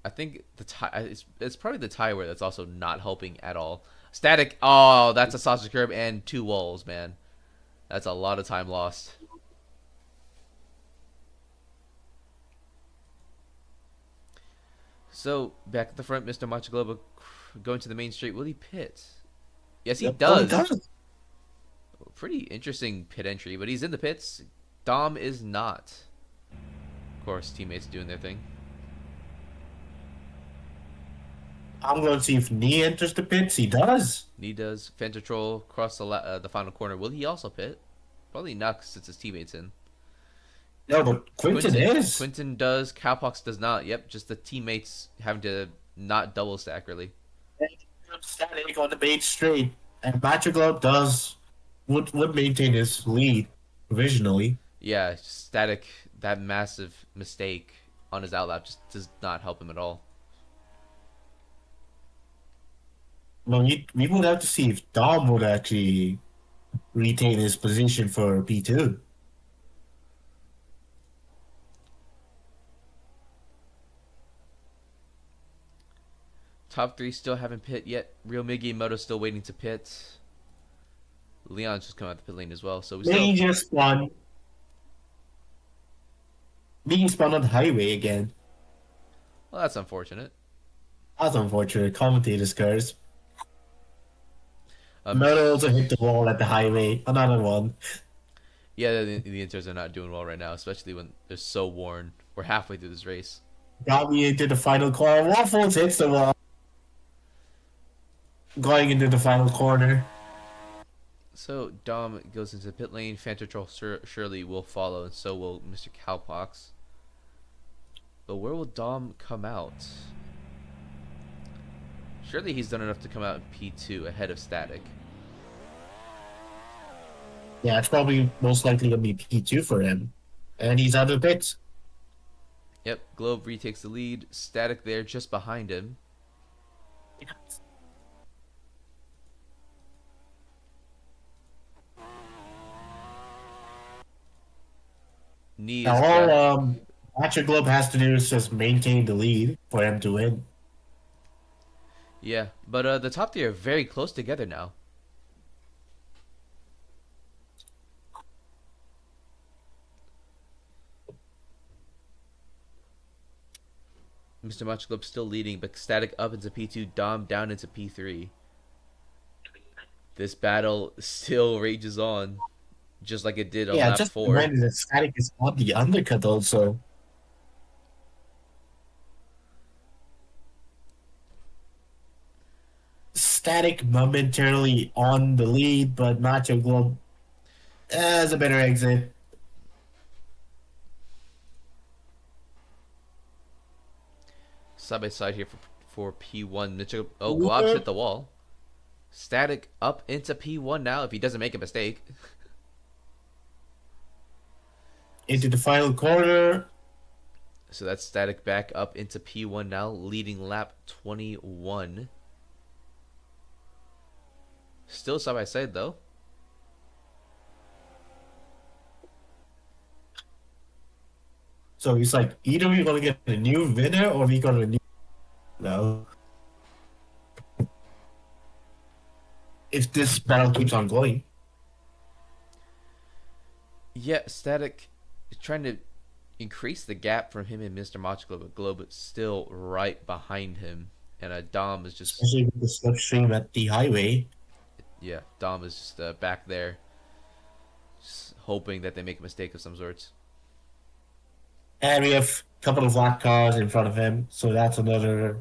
I think the it's probably the tire wear that's also not helping at all. Static. Oh, that's a sausage curb and two walls, man. That's a lot of time lost. So back at the front, Mr. Machagloba going to the main straight. Will he pit? Yes, he Yep. Oh, he does. does. Pretty interesting pit entry, but he's in the pits. Dom is not. Of course, teammates doing their thing. I'm going to see if Nee enters the pits. He does. He does. Fantatrol cross the final corner. Will he also pit? Probably not, since his teammates in. No, but Quinton is. Quinton does. Cowpox does not. Yep, just the teammates having to not double stack really. Static on the main straight, and Matchaglow would maintain his lead provisionally. Yeah, Static, that massive mistake on his outlap just does not help him at all. No, we would have to see if Dom would actually retain his position for P2. Top three still haven't pit yet. Real Miggy and Moto still waiting to pit. Leon's just coming out the pit lane as well. So we still. Miggy just spun. Miggy spun on the highway again. Well, that's unfortunate. That's unfortunate. Commentator's curse. Um, Moto also hit the wall at the highway. Another one. yeah, the Inters are not doing well right now, especially when they're so worn. We're halfway through this race. Got me into the final corner. Waffles hits the wall. Going into the final corner. So Dom goes into the pit lane. Fantatrol surely will follow, and so will Mr. Cowpox. But where will Dom come out? Surely he's done enough to come out in P2 ahead of Static. Yeah, it's probably most likely going to be P2 for him. And he's out of the pits. Yep, Globe retakes the lead. Static there just behind him. Knee is Now, back. all Matcha Globe has to do is just maintain the lead for him to win. Yeah, but the top three are very close together now. Mr. Matcha Globe still leading, but Static up into P2, Dom down into P3. This battle still rages on, just like it did on Yeah, lap just 4. reminded that Static is on the undercut also. Static momentarily on the lead, but Nacho Globe has a better exit. Side by side here for P1. Mitchell, oh, Globs hit the wall. Static up into P1 now if he doesn't make a mistake. Into the final corner. So that's Static back up into P1 now, leading lap 21. Still side by side though. So he's like, either we're gonna get a new winner or we got a new. No. If this battle keeps on going. Yeah, Static is trying to increase the gap from him and Mr. Machglobe, but Globe is still right behind him. And Dom is just. Especially with the slipstream at the highway. Yeah, Dom is just back there. Just hoping that they make a mistake of some sorts. And we have a couple of black cars in front of him, so that's another.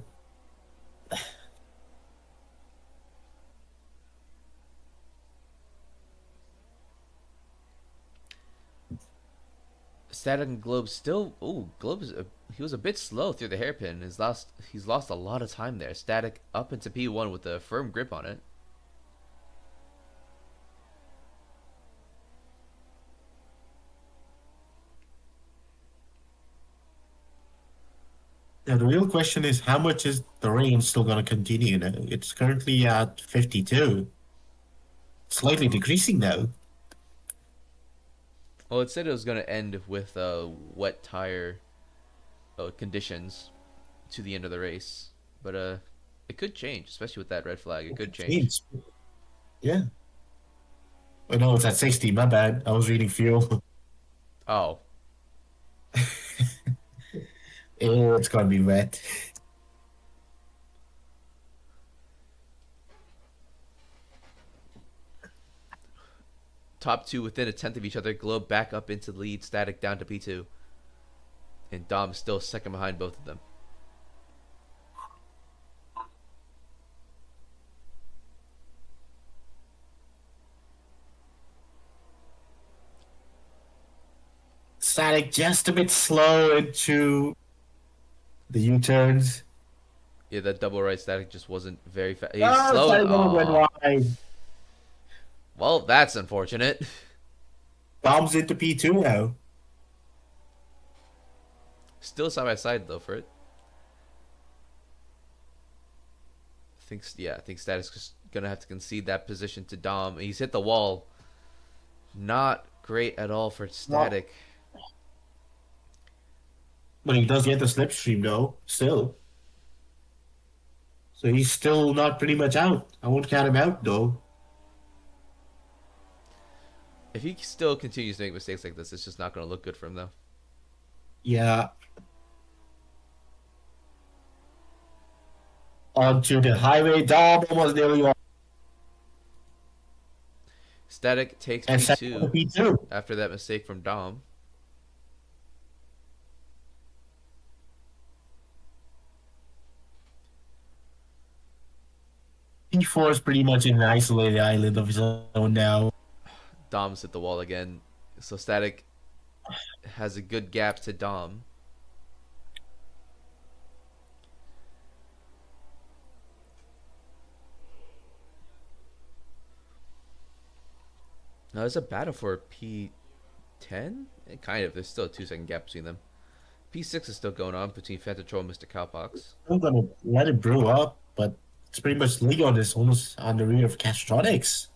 Static and Globe still. Oh, Globe is he was a bit slow through the hairpin. He's lost a lot of time there. Static up into P1 with a firm grip on it. Now, the real question is how much is the rain still going to continue now? It's currently at 52. Slightly decreasing now. Well, it said it was going to end with wet tire conditions. to the end of the race. But it could change, especially with that red flag. It could change. Jeez. Yeah. Oh, no, it's at 60. My bad. I was reading fuel. Oh, It's gonna be wet. top two within a tenth of each other. Globe back up into the lead. Static down to P2, and Dom still second behind both of them. Static just a bit slow into the U-turns. Yeah, that double right Static just wasn't very fast. He's Oh, slow. Static went wide. Well, that's unfortunate. Bombs into P2 now. Still side by side though for it. I think Static's just gonna have to concede that position to Dom. He's hit the wall. Not great at all for Static. But he does get the slipstream though, still. So he's still not pretty much out. I won't count him out though. If he still continues to make mistakes like this, it's just not gonna look good for him though. Yeah. Onto the highway. Dom almost nearly on. Static takes And P2 P2. after that mistake from Dom. P4 is pretty much in an isolated island of his own now. Dom's hit the wall again. So Static has a good gap to Dom. Now there's a battle for P10? Kind of. There's still a 2 second gap between them. P6 is still going on between Fantatrol and Mr. Cowpox. I'm gonna let it brew up, but it's pretty much Leon is almost on the rear of Castronics.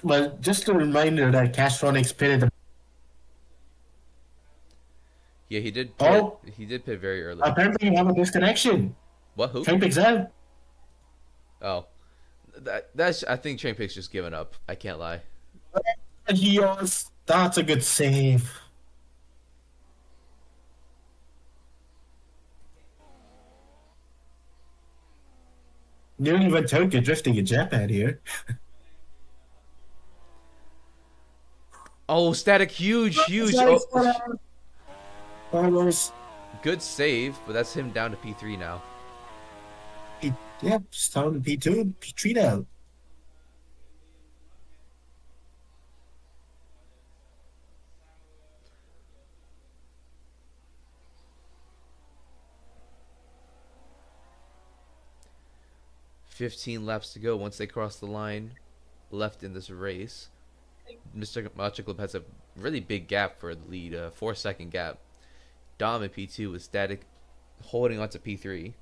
But just a reminder that Castronics pitted the Yeah, he did pit. Oh. He did pit very early. apparently you have a disconnection. What? Who? Train picks out. Oh. That's I think Train Pig's just given up. I can't lie. And he was that's a good save. Nearly went Tokyo drifting a jetpad here. Oh, Static, huge. Oh, Almost. good save, but that's him down to P3 now. Yep, starting P2, P3 now. $15 laps to go once they cross the line left in this race. Mr. Macho Club has a really big gap for the lead, a 4 second gap. Dom in P2 with Static holding on to P3.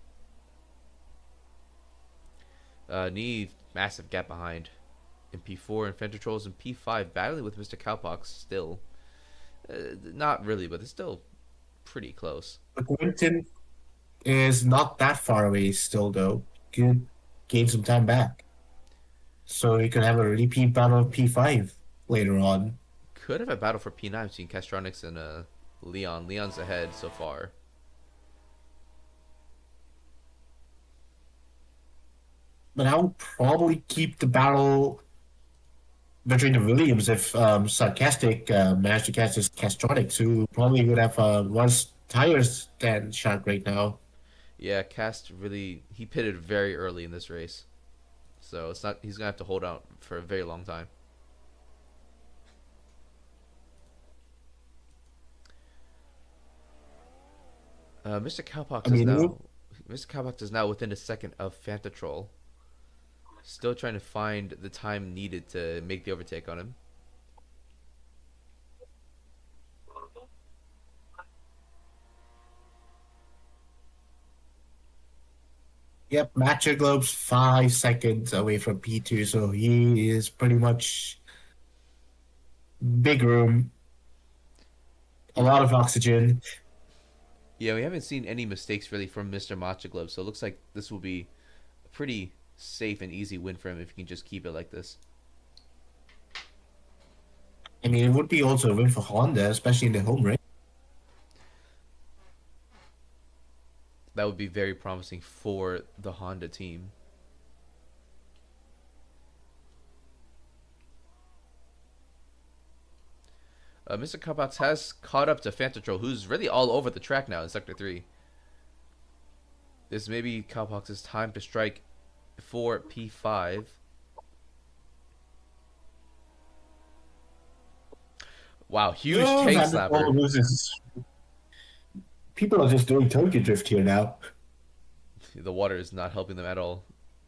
Neve, massive gap behind in P4, and Fentrolls in P5 battling with Mr. Cowpox still. Not really, but it's still pretty close. But Quentin is not that far away still, though. Could gain some time back. So he could have a repeat battle of P5 later on. Could have a battle for P9 between Castronics and Leon. Leon's ahead so far. But I would probably keep the battle between the Williams if Sarcastic managed to catch this Castronics, who probably would have worse tires than Shark right now. Yeah, Cast really he pitted very early in this race, so it's not he's gonna have to hold out for a very long time. Mr. Cowpox Mr. Cowpox is now within a second of Fantatrol. Still trying to find the time needed to make the overtake on him. Yep, Matcher Globe's 5 seconds away from P2, so he is pretty much big room, a lot of oxygen. Yeah, we haven't seen any mistakes really from Mr. Machaglov, so it looks like this will be a pretty safe and easy win for him if he can just keep it like this. I mean, it would be also a win for Honda, especially in the home race. That would be very promising for the Honda team. Mr. Cowbox has caught up to Fantatrol, who's really all over the track now in Sector 3. This may be Cowbox's time to strike for P5. Wow, huge tank slapper. People are just doing Tokyo Drift here now. The water is not helping them at all.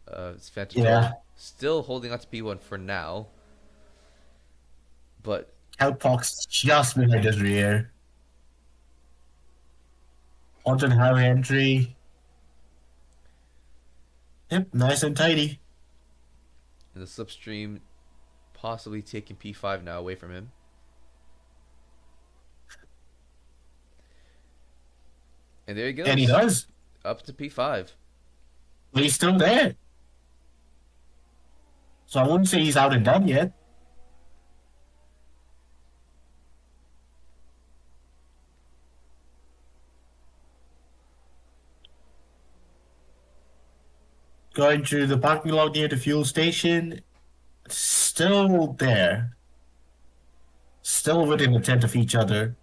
It's Fantatrol still holding on to P1 for now. But Cowbox just behind his rear. Haunted highway entry. Yep, nice and tidy. And the slipstream possibly taking P5 now away from him. And there he goes. And he does. Up to P5. But he's still there. So I wouldn't say he's out and done yet. Going through the parking lot near the fuel station. Still there. Still within a tenth of each other.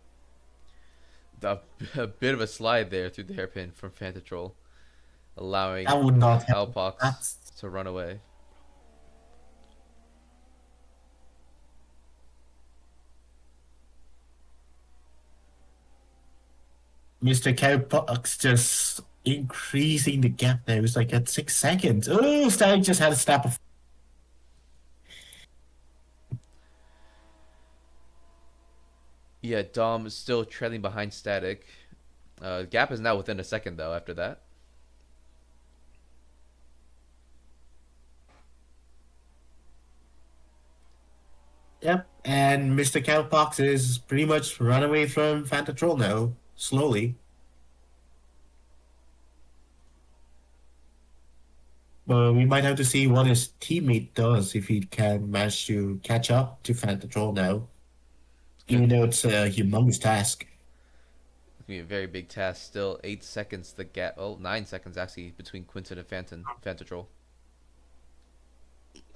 A bit of a slide there through the hairpin from Fantatrol, allowing That would not Cowbox to run away. Mr. Cowbox just increasing the gap there. It was like at 6 seconds. Oh, Static just had a snap of. Yeah, Dom is still trailing behind Static. Gap is now within a second, though, after that. Yep, and Mr. Cowbox is pretty much run away from Fantatrol now, slowly. But we might have to see what his teammate does if he can manage to catch up to Fantatrol now. Even though it's a humongous task. It's going to be a very big task. Still 8 seconds the gap. Oh, 9 seconds actually between Quinton and Fantatrol.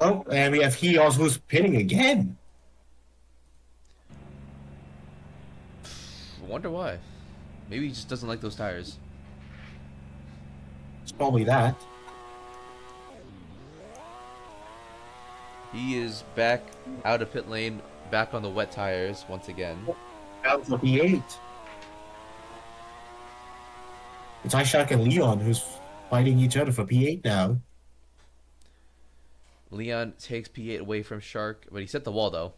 Oh, and we have Heos who's pitting again. I wonder why. Maybe he just doesn't like those tires. It's probably that. He is back out of pit lane, back on the wet tires once again. Out for P8. It's iShark and Leon who's fighting each other for P8 now. Leon takes P8 away from Shark, but he set the wall though.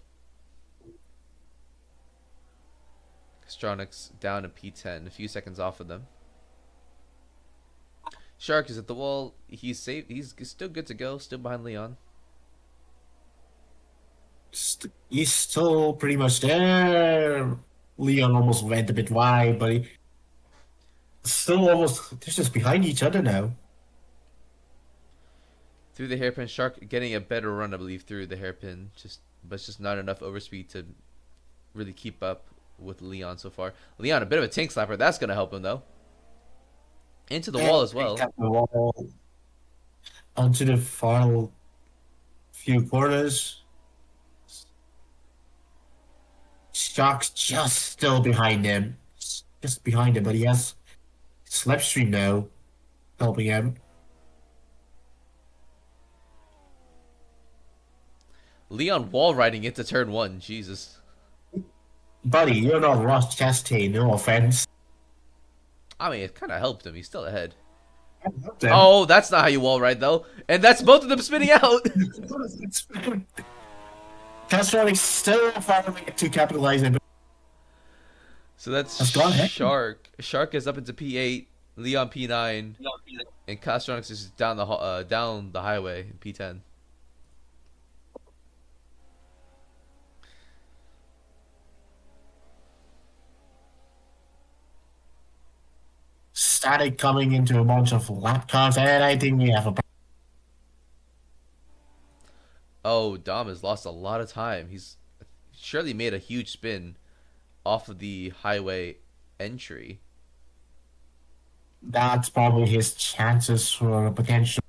Stronix down to P10, a few seconds off of them. Shark is at the wall. He's safe. He's still good to go. Still behind Leon. He's still pretty much there. Leon almost went a bit wide, but he still almost. They're just behind each other now. Through the hairpin, Shark getting a better run, I believe, through the hairpin. But it's just not enough overspeed to really keep up with Leon so far. Leon, a bit of a tank slapper. That's going to help him, though. Into the wall as well. The wall onto the final few corners. Shark's just still behind him. Just behind him, but he has Slipstream now helping him. Leon wall riding into turn 1. Jesus. Buddy, you're not Ross Chastain, no offense. I mean, it kind of helped him. He's still ahead. Oh, that's not how you wall ride, though. And that's both of them spinning out. Castronic still finding to capitalize it. So that's Shark. Shark is up into P8, Leon P9, and Castronics is down the highway in P10. Static coming into a bunch of lap cars, and I think we have a. Oh, Dom has lost a lot of time. He's surely made a huge spin off of the highway entry. That's probably his chances for a potential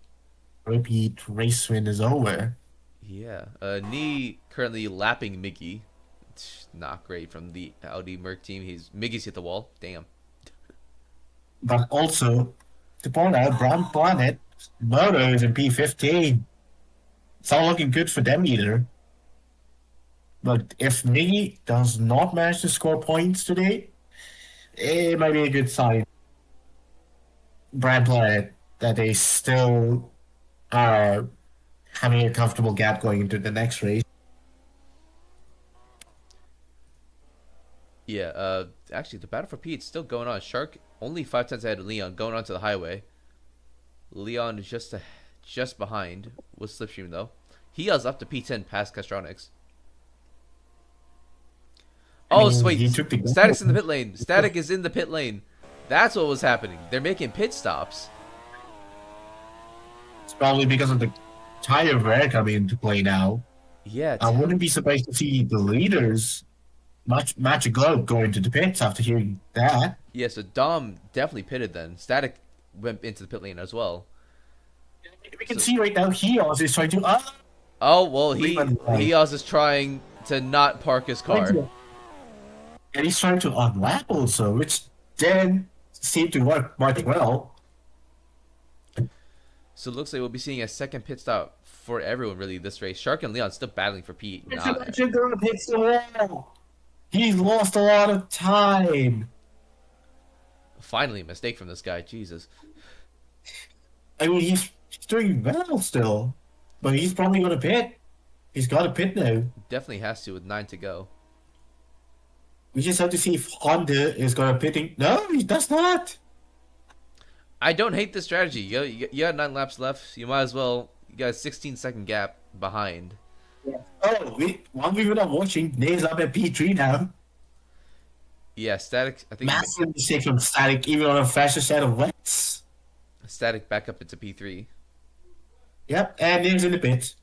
repeat race win is over. Yeah. Nee currently lapping Miggy. Not great from the Audi Merc team. Miggy's hit the wall. Damn. But also, to point out, Brown Planet Moto is in P15. It's not looking good for them either. But if Miggy does not manage to score points today, it might be a good sign. Brand Planet that they still are having a comfortable gap going into the next race. Yeah, actually, the battle for P is still going on. Shark only 5 tenths ahead of Leon, going onto the highway. Leon is just behind with Slipstream, though. He is up to P10 past Castronics. Oh, wait. Static's in the pit lane. Static is in the pit lane. That's what was happening. They're making pit stops. It's probably because of the tire wear coming into play now. Yeah. I wouldn't be surprised to see the leaders Magic Globe going to the pits after hearing that. Yeah, so Dom definitely pitted then. Static went into the pit lane as well. We can see right now Heos is trying to. Oh, well, Heos is trying to not park his car. And he's trying to unlap also, which then seemed to work quite well. So it looks like we'll be seeing a second pit stop for everyone, really, this race. Shark and Leon still battling for Pete. He's lost a lot of time. Finally, a mistake from this guy. Jesus. I mean, he's doing well still, but he's probably going to pit. He's got to pit now. Definitely has to with 9 to go. We just have to see if Honda is going to pitting. No, he does not. I don't hate this strategy. You got 9 laps left. You might as well. You got a 16-second gap behind. Oh, while we were not watching, Nays up at P3 now. Yeah, Static. I think massive mistake from Static, even on a faster set of wets. Static back up into P3. Yep, and Nays in the pit.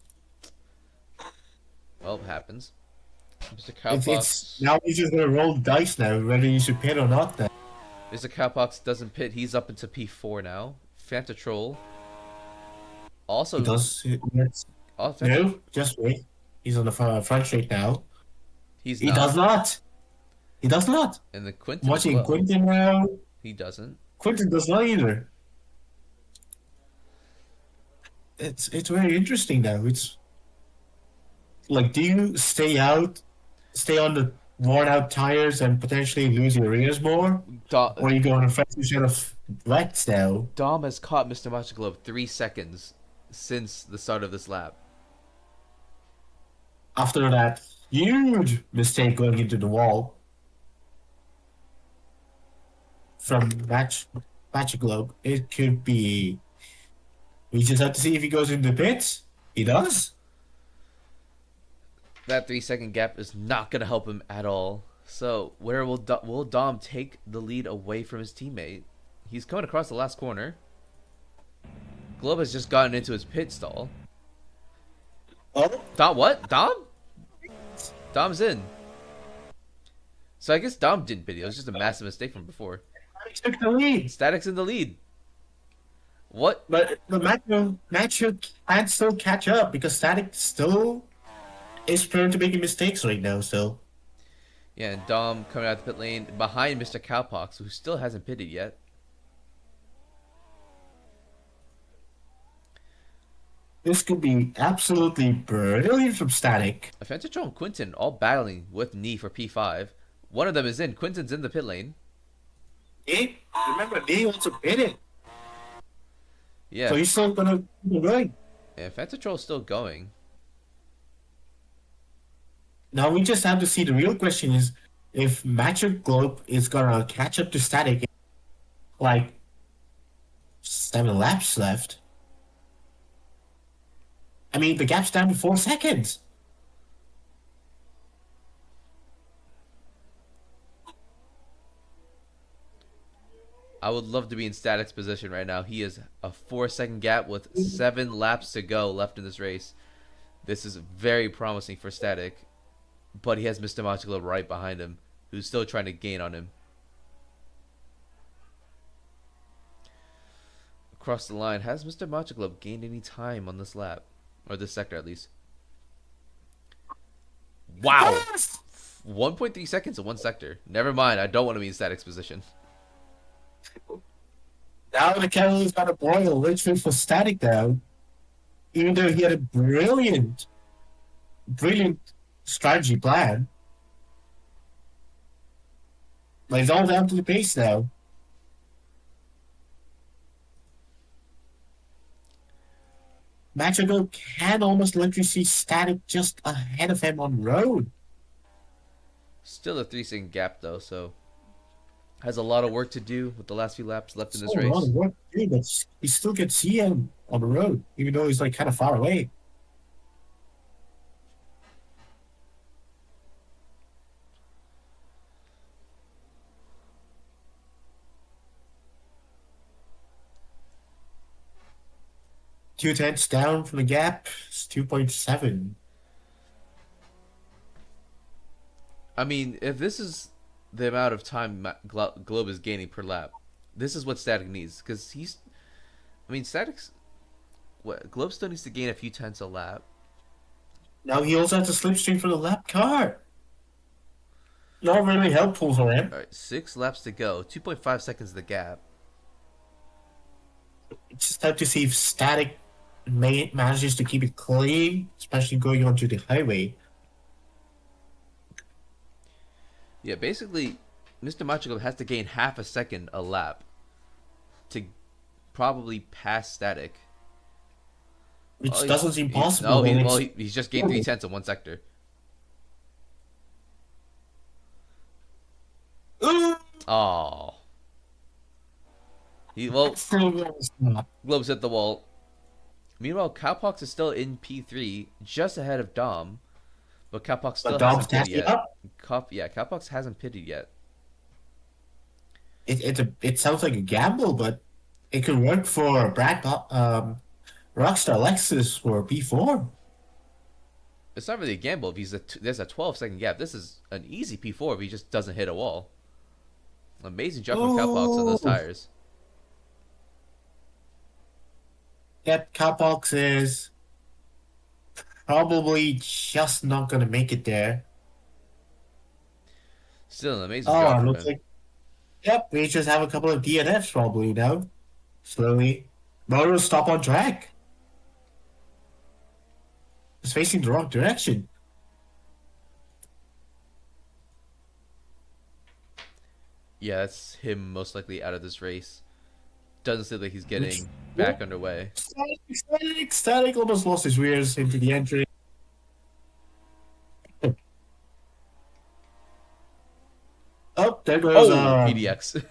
Well, it happens. Mr. Cowpox. Now he's just gonna roll the dice now, whether you should pit or not. Then. Mr. Cowpox doesn't pit. He's up into P4 now. Fanta Troll. Also. He does. No, just wait. He's on the front straight now. He does not. He does not. And the Quinton. Watching Quinton now. He doesn't. Quinton does not either. It's very interesting now. It's like, do you stay on the worn out tires and potentially lose your rears more, or you go on a fresh set of wets now? Dom has caught Mr. Magic Globe 3 seconds since the start of this lap. After that huge mistake going into the wall from Magic Globe, it could be. We just have to see if he goes into the pits. He does. That 3-second gap is not going to help him at all. So where will Dom take the lead away from his teammate? He's coming across the last corner. Globe has just gotten into his pit stall. Oh. Dom, what? Dom's in. So I guess Dom didn't pit. It was just a massive mistake from before. Static took the lead. Static's in the lead. What? But the Macho can still catch up because Static still is prone to making mistakes right now, so. Yeah, and Dom coming out the pit lane behind Mr. Cowpox, who still hasn't pitted yet. This could be absolutely brilliant from Static. Fentatron and Quinton all battling with Nee for P5. One of them is in. Quinton's in the pit lane. Remember, Nee wants to pit it. Yeah. So he's still gonna keep going. Yeah, Fantatrol's still going. Now we just have to see. The real question is if Magic Globe is gonna catch up to Static, like 7 laps left. I mean, the gap's down to 4 seconds. I would love to be in Static's position right now. He is a 4 second gap with 7 laps to go left in this race. This is very promising for Static, but he has Mr. Magical right behind him, who's still trying to gain on him. Across the line, has Mr. Magical gained any time on this lap? Or this sector, at least. Wow! 1.3 seconds in one sector. Never mind, I don't want to be in Static's position. Now the Cavaliers got a broil literally for Static now. Even though he had a brilliant strategy plan. But it's all down to the pace now. Magical can almost literally see Static just ahead of him on road. Still a 3 second gap though, so has a lot of work to do with the last few laps left in this race. A lot of work to do, but he still can see him on the road, even though he's like kind of far away. Two-tenths down from the gap. It's 2.7. I mean, if this is the amount of time Globe is gaining per lap, this is what Static needs. Because Static's... Globe still needs to gain a few tenths a lap. Now he also has a slipstream for the lap car. Not really helpful for him. Alright, 6 laps to go. 2.5 seconds the gap. Just have to see if Static manages to keep it clean, especially going onto the highway. Yeah, basically, Mr. Magical has to gain half a second a lap to probably pass Static. Which doesn't seem possible. He's just gained 3 tenths in one sector. Oh. Globe's hit the wall. Meanwhile, Cowpox is still in P3, just ahead of Dom. But Cowpox still hasn't pitted yet. Cowpox hasn't pitted yet. It sounds like a gamble, but it could work for Rockstar Lexus for P4. It's not really a gamble if there's a 12-second gap. This is an easy P4 if he just doesn't hit a wall. Amazing job from Cowpox on those tires. Yep, Cowpox is probably just not going to make it there. Still an amazing job. Looks like. Yep, we just have a couple of DNFs probably now. Slowly. Motor stop on track. It's facing the wrong direction. Yeah, that's him most likely out of this race. Doesn't seem like he's getting back underway. Static almost lost his rears into the entry. Oh, there goes PDX.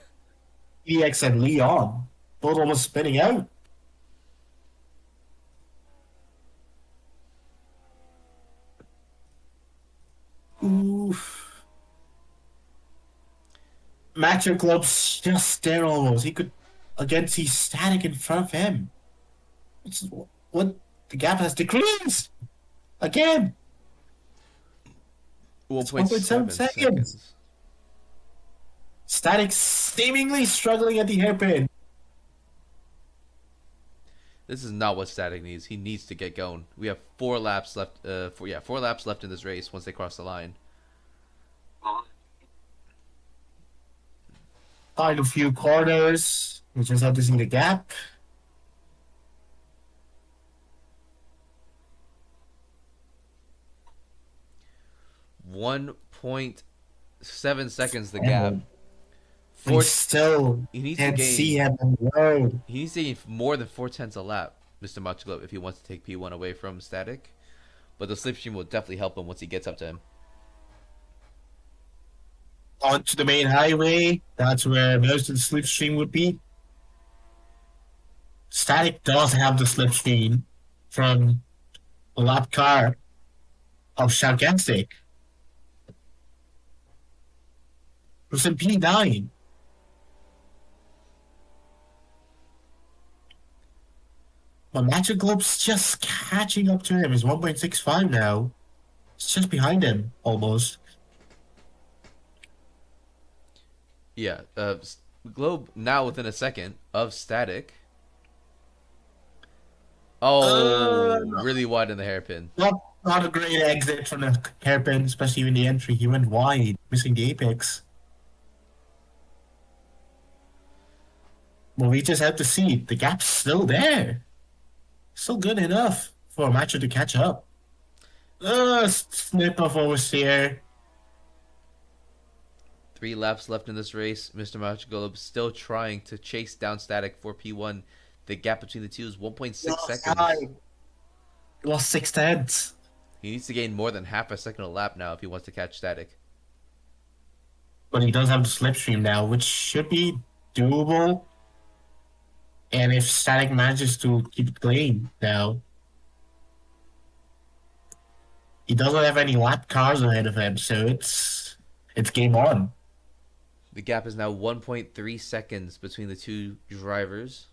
PDX and Leon. Both almost spinning out. Oof. Macho Club's just there almost. He could again see Static in front of him. What? The gap has decreased again. 1.7 seconds. Static seemingly struggling at the hairpin. This is not what Static needs. He needs to get going. We have 4 laps left. 4 laps left in this race once they cross the line. Find a few corners. We just have to see the gap. .7 seconds the gap. He still can't see him on the road. He needs to gain more than 4 tenths a lap, Mr. Machglove, if he wants to take P1 away from Static. But the slipstream will definitely help him once he gets up to him. Onto the main highway. That's where most of the slipstream would be. Static does have the slipstream from a lap car of Sharkanstic. Who's in P9. But Magic Globe's just catching up to him. He's 1.65 now. It's just behind him, almost. Yeah, Globe now within a second of Static. Oh, No. really wide in the hairpin. Not a great exit from the hairpin, especially in the entry. He went wide, missing the apex. Well, we just have to see. The gap's still there. Still good enough for a matcher to catch up. Snip of Overseer. 3 laps left in this race. Mr. Magic Globe still trying to chase down Static for P1. The gap between the two is 1.6 seconds. He lost 6/10. He needs to gain more than half a second a lap now if he wants to catch Static. But he does have the slipstream now, which should be doable. And if Static manages to keep it clean now, he doesn't have any lap cars ahead of him, so it's game on. The gap is now 1.3 seconds between the two drivers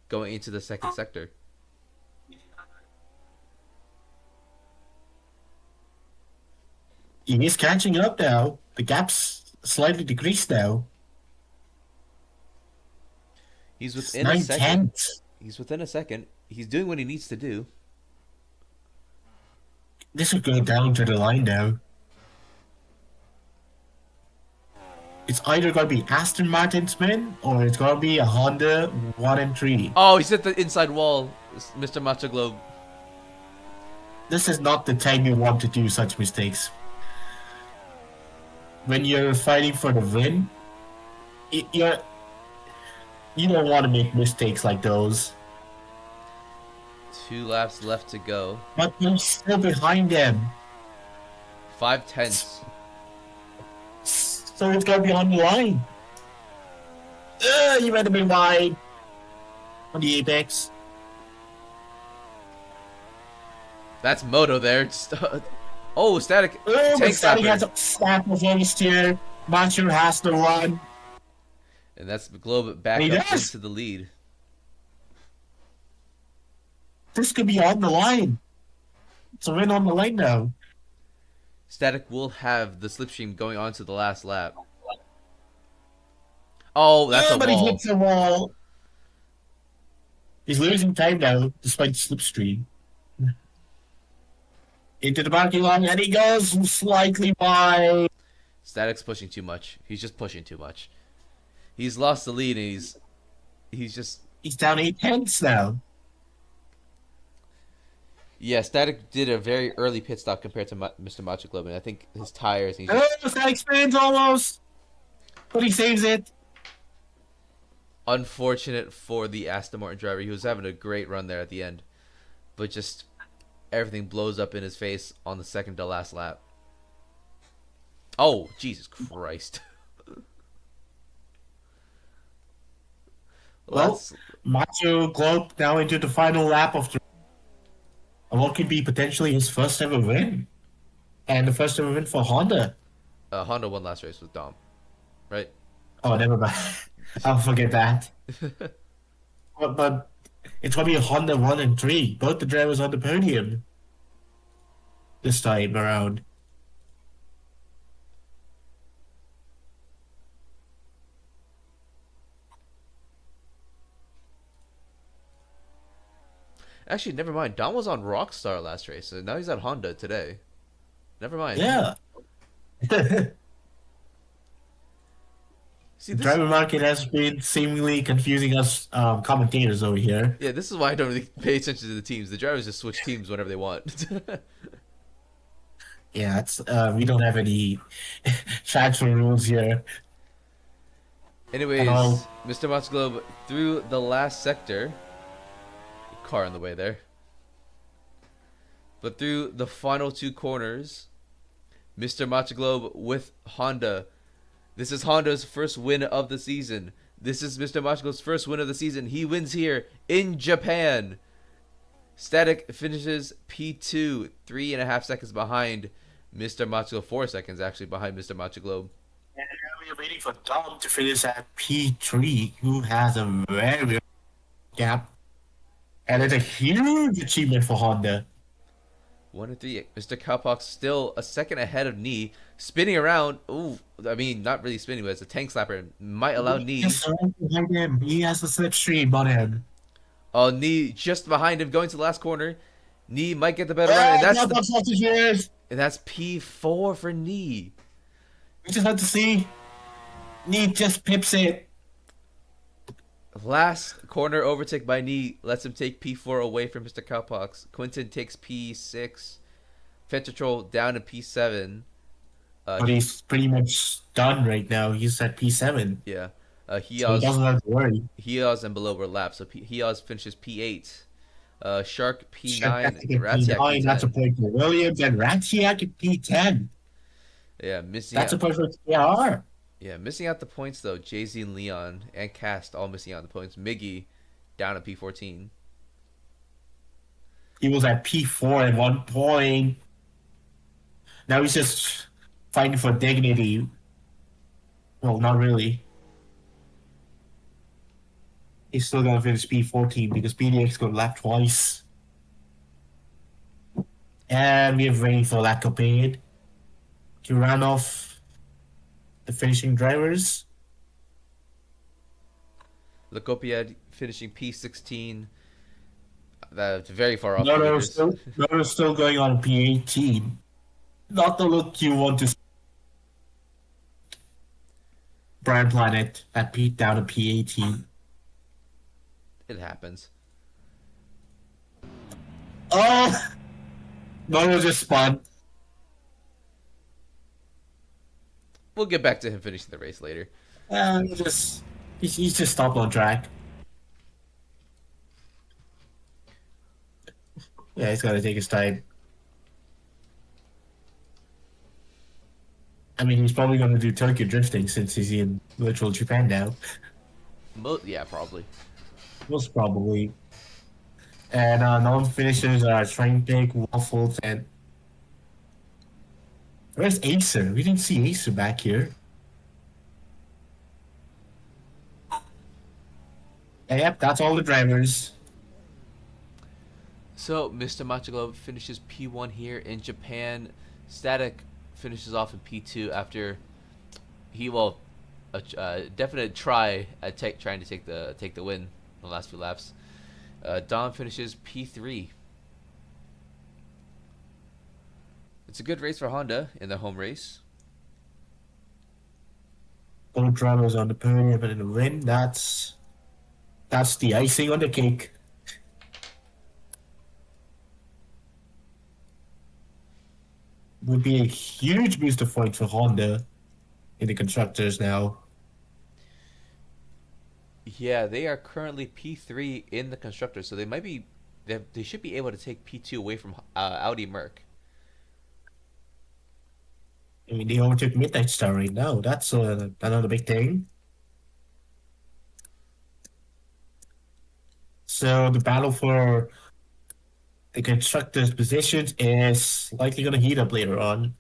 going into the second sector. He is catching up now. The gap's slightly decreased now. He's within a second. 9/10. He's within a second. He's doing what he needs to do. This would go down to the line now. It's either going to be Aston Martin's win or it's going to be a Honda 1 and 3. Oh, he's at the inside wall, Mr. Macho Globe. This is not the time you want to do such mistakes. When you're fighting for the win, you don't want to make mistakes like those. 2 laps left to go. But you're still behind them. 5/10. So it's going to be on the line. You better be wide on the apex. That's Moto there. Oh, Static. But Tank Static Slapper. has a snap of oversteer. Macho has to run. And that's Globe back He up does. into the lead. This could be on the line. It's a win on the line now. Static will have the slipstream going on to the last lap. Oh, that's a But he wall. hits the wall. He's losing time now, despite the slipstream. Into the parking lot, and he goes slightly wide. Static's pushing too much. He's just pushing too much. He's lost the lead, and he's just... He's down 8/10 now. Yeah, Static did a very early pit stop compared to Mr. Macho Globe, and I think his tires... He's just Static spins almost. But he saves it. unfortunate for the Aston Martin driver. He was having a great run there at the end. But just everything blows up in his face on the second to last lap. Oh, Jesus Christ. Well, Macho Globe now into the final lap of the... What could be potentially his first ever win. And the first ever win for Honda. Honda won last race with Dom, right? Oh, never mind. I'll forget that. But it's going to be a Honda 1 and 3. Both the drivers on the podium. This time around. Actually, never mind. Dom was on Rockstar last race, so now he's at Honda today. Never mind. Yeah. See, The driver market has been seemingly confusing us commentators over here. yeah, this is why I don't really pay attention to the teams. The drivers just switch teams whenever they want. Yeah, it's we don't have any transfer rules here. Anyways, Hello. Mr. Macho Globe through the last sector. Car on the way there. But through the final 2 corners, Mr. Macho Globe with Honda. This is Honda's first win of the season. This is Mr. Macho Globe's first win of the season. He wins here in Japan. Static finishes P2, 3.5 seconds behind Mr. Macho Globe. 4 seconds actually behind Mr. Macho Globe. And we are waiting for Dom to finish at P3, who has a very gap. And it's a huge achievement for Honda. 1-3. Mr. Cowpox still a second ahead of Knee, spinning around. Ooh, I mean, not really spinning, but it's a tank slapper. Might allow Knee. Just right behind him. He has a slipstream on him. Oh, Knee just behind him, going to the last corner. Knee might get the better run, Ah, and that's Cowbox off the shares. and that's P4 for Knee. We just had to see. Need just pips it. Last corner overtake by Knee lets him take P4 away from Mr. Cowpox. Quinton takes P6. Fentrol down to P7. But he's pretty much done right now. He's at P7. Yeah. So he Hiaz, doesn't have to worry. Hiaz and below were lapped, so Hiaz finishes P8. Shark Shark P9, at Ratsiak P9. That's a P10. point for Williams. And Ratsiak at P10. Yeah, missing That's a out. point for TR. Yeah, missing out the points though. Jay Z and Leon and Cast all missing out the points. Miggy down at P14. He was at P4 at one point. Now he's just fighting for dignity. Well, not really. He's still gonna finish P14 because PDX got lapped twice. And we have waiting for Lacopade to run off the finishing drivers. Lacopiad finishing P16. That's very far off. Noto's still going on P18. Not the look you want to see. Brand Planet at P down to P18. It happens. Oh! Noto just spun. We'll get back to him finishing the race later. He's just stopped on track. Yeah, he's gotta take his time. I mean, he's probably gonna do Tokyo drifting since he's in virtual Japan now. Yeah, probably. Most probably. And non-finishers are Train Pig, Waffles, and where's Acer? We didn't see Acer back here. And yep, that's all the drivers. So Mr. Machaglobe finishes P1 here in Japan. Static finishes off in P2 after he definite try at trying to take the win in the last few laps. Dom finishes P3. It's a good race for Honda in the home race. All drivers on the podium, but in the win, that's the icing on the cake. Would be a huge boost of points for Honda in the constructors now. Yeah, they are currently P3 in the constructors, so they should be able to take P2 away from Audi Merc. I mean, they overtook Midnight Star right now. That's another big thing. So the battle for the constructors' positions is likely going to heat up later on.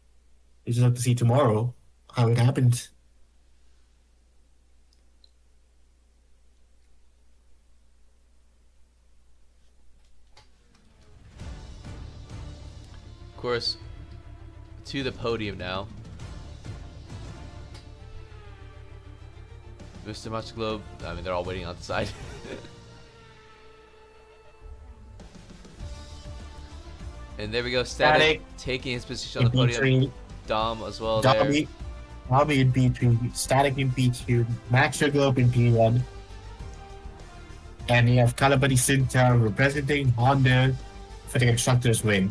We just have to see tomorrow how it happened. Of course, to the podium now. Mr. Machaglobe, I mean, they're all waiting outside. And there we go, Static taking his position on the podium. Dom as well there. Dom in P3, Static in P2, Machaglobe in P1. And you have Kalabadi Sinta representing Honda for the constructors win.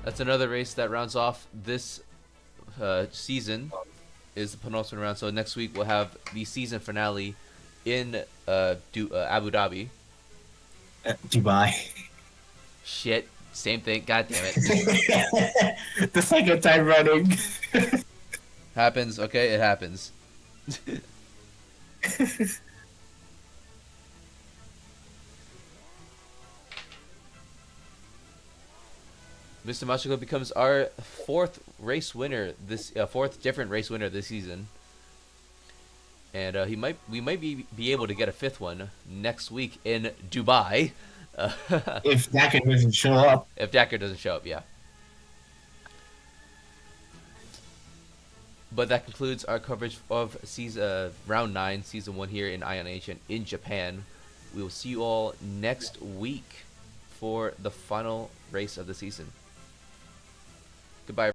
That's another race that rounds off this season. Is the penultimate round. So next week we'll have the season finale in Abu Dhabi. Dubai. Shit, same thing. God damn it. The second time running. Happens. Okay, it happens. Mr. Machiko becomes our fourth different race winner this season, and we might be able to get a fifth one next week in Dubai, If Dakar doesn't show up. if Dakar doesn't show up. Yeah. But that concludes our coverage of season round 9, season 1 here in Ion Nation in Japan. We will see you all next week for the final race of the season. Goodbye.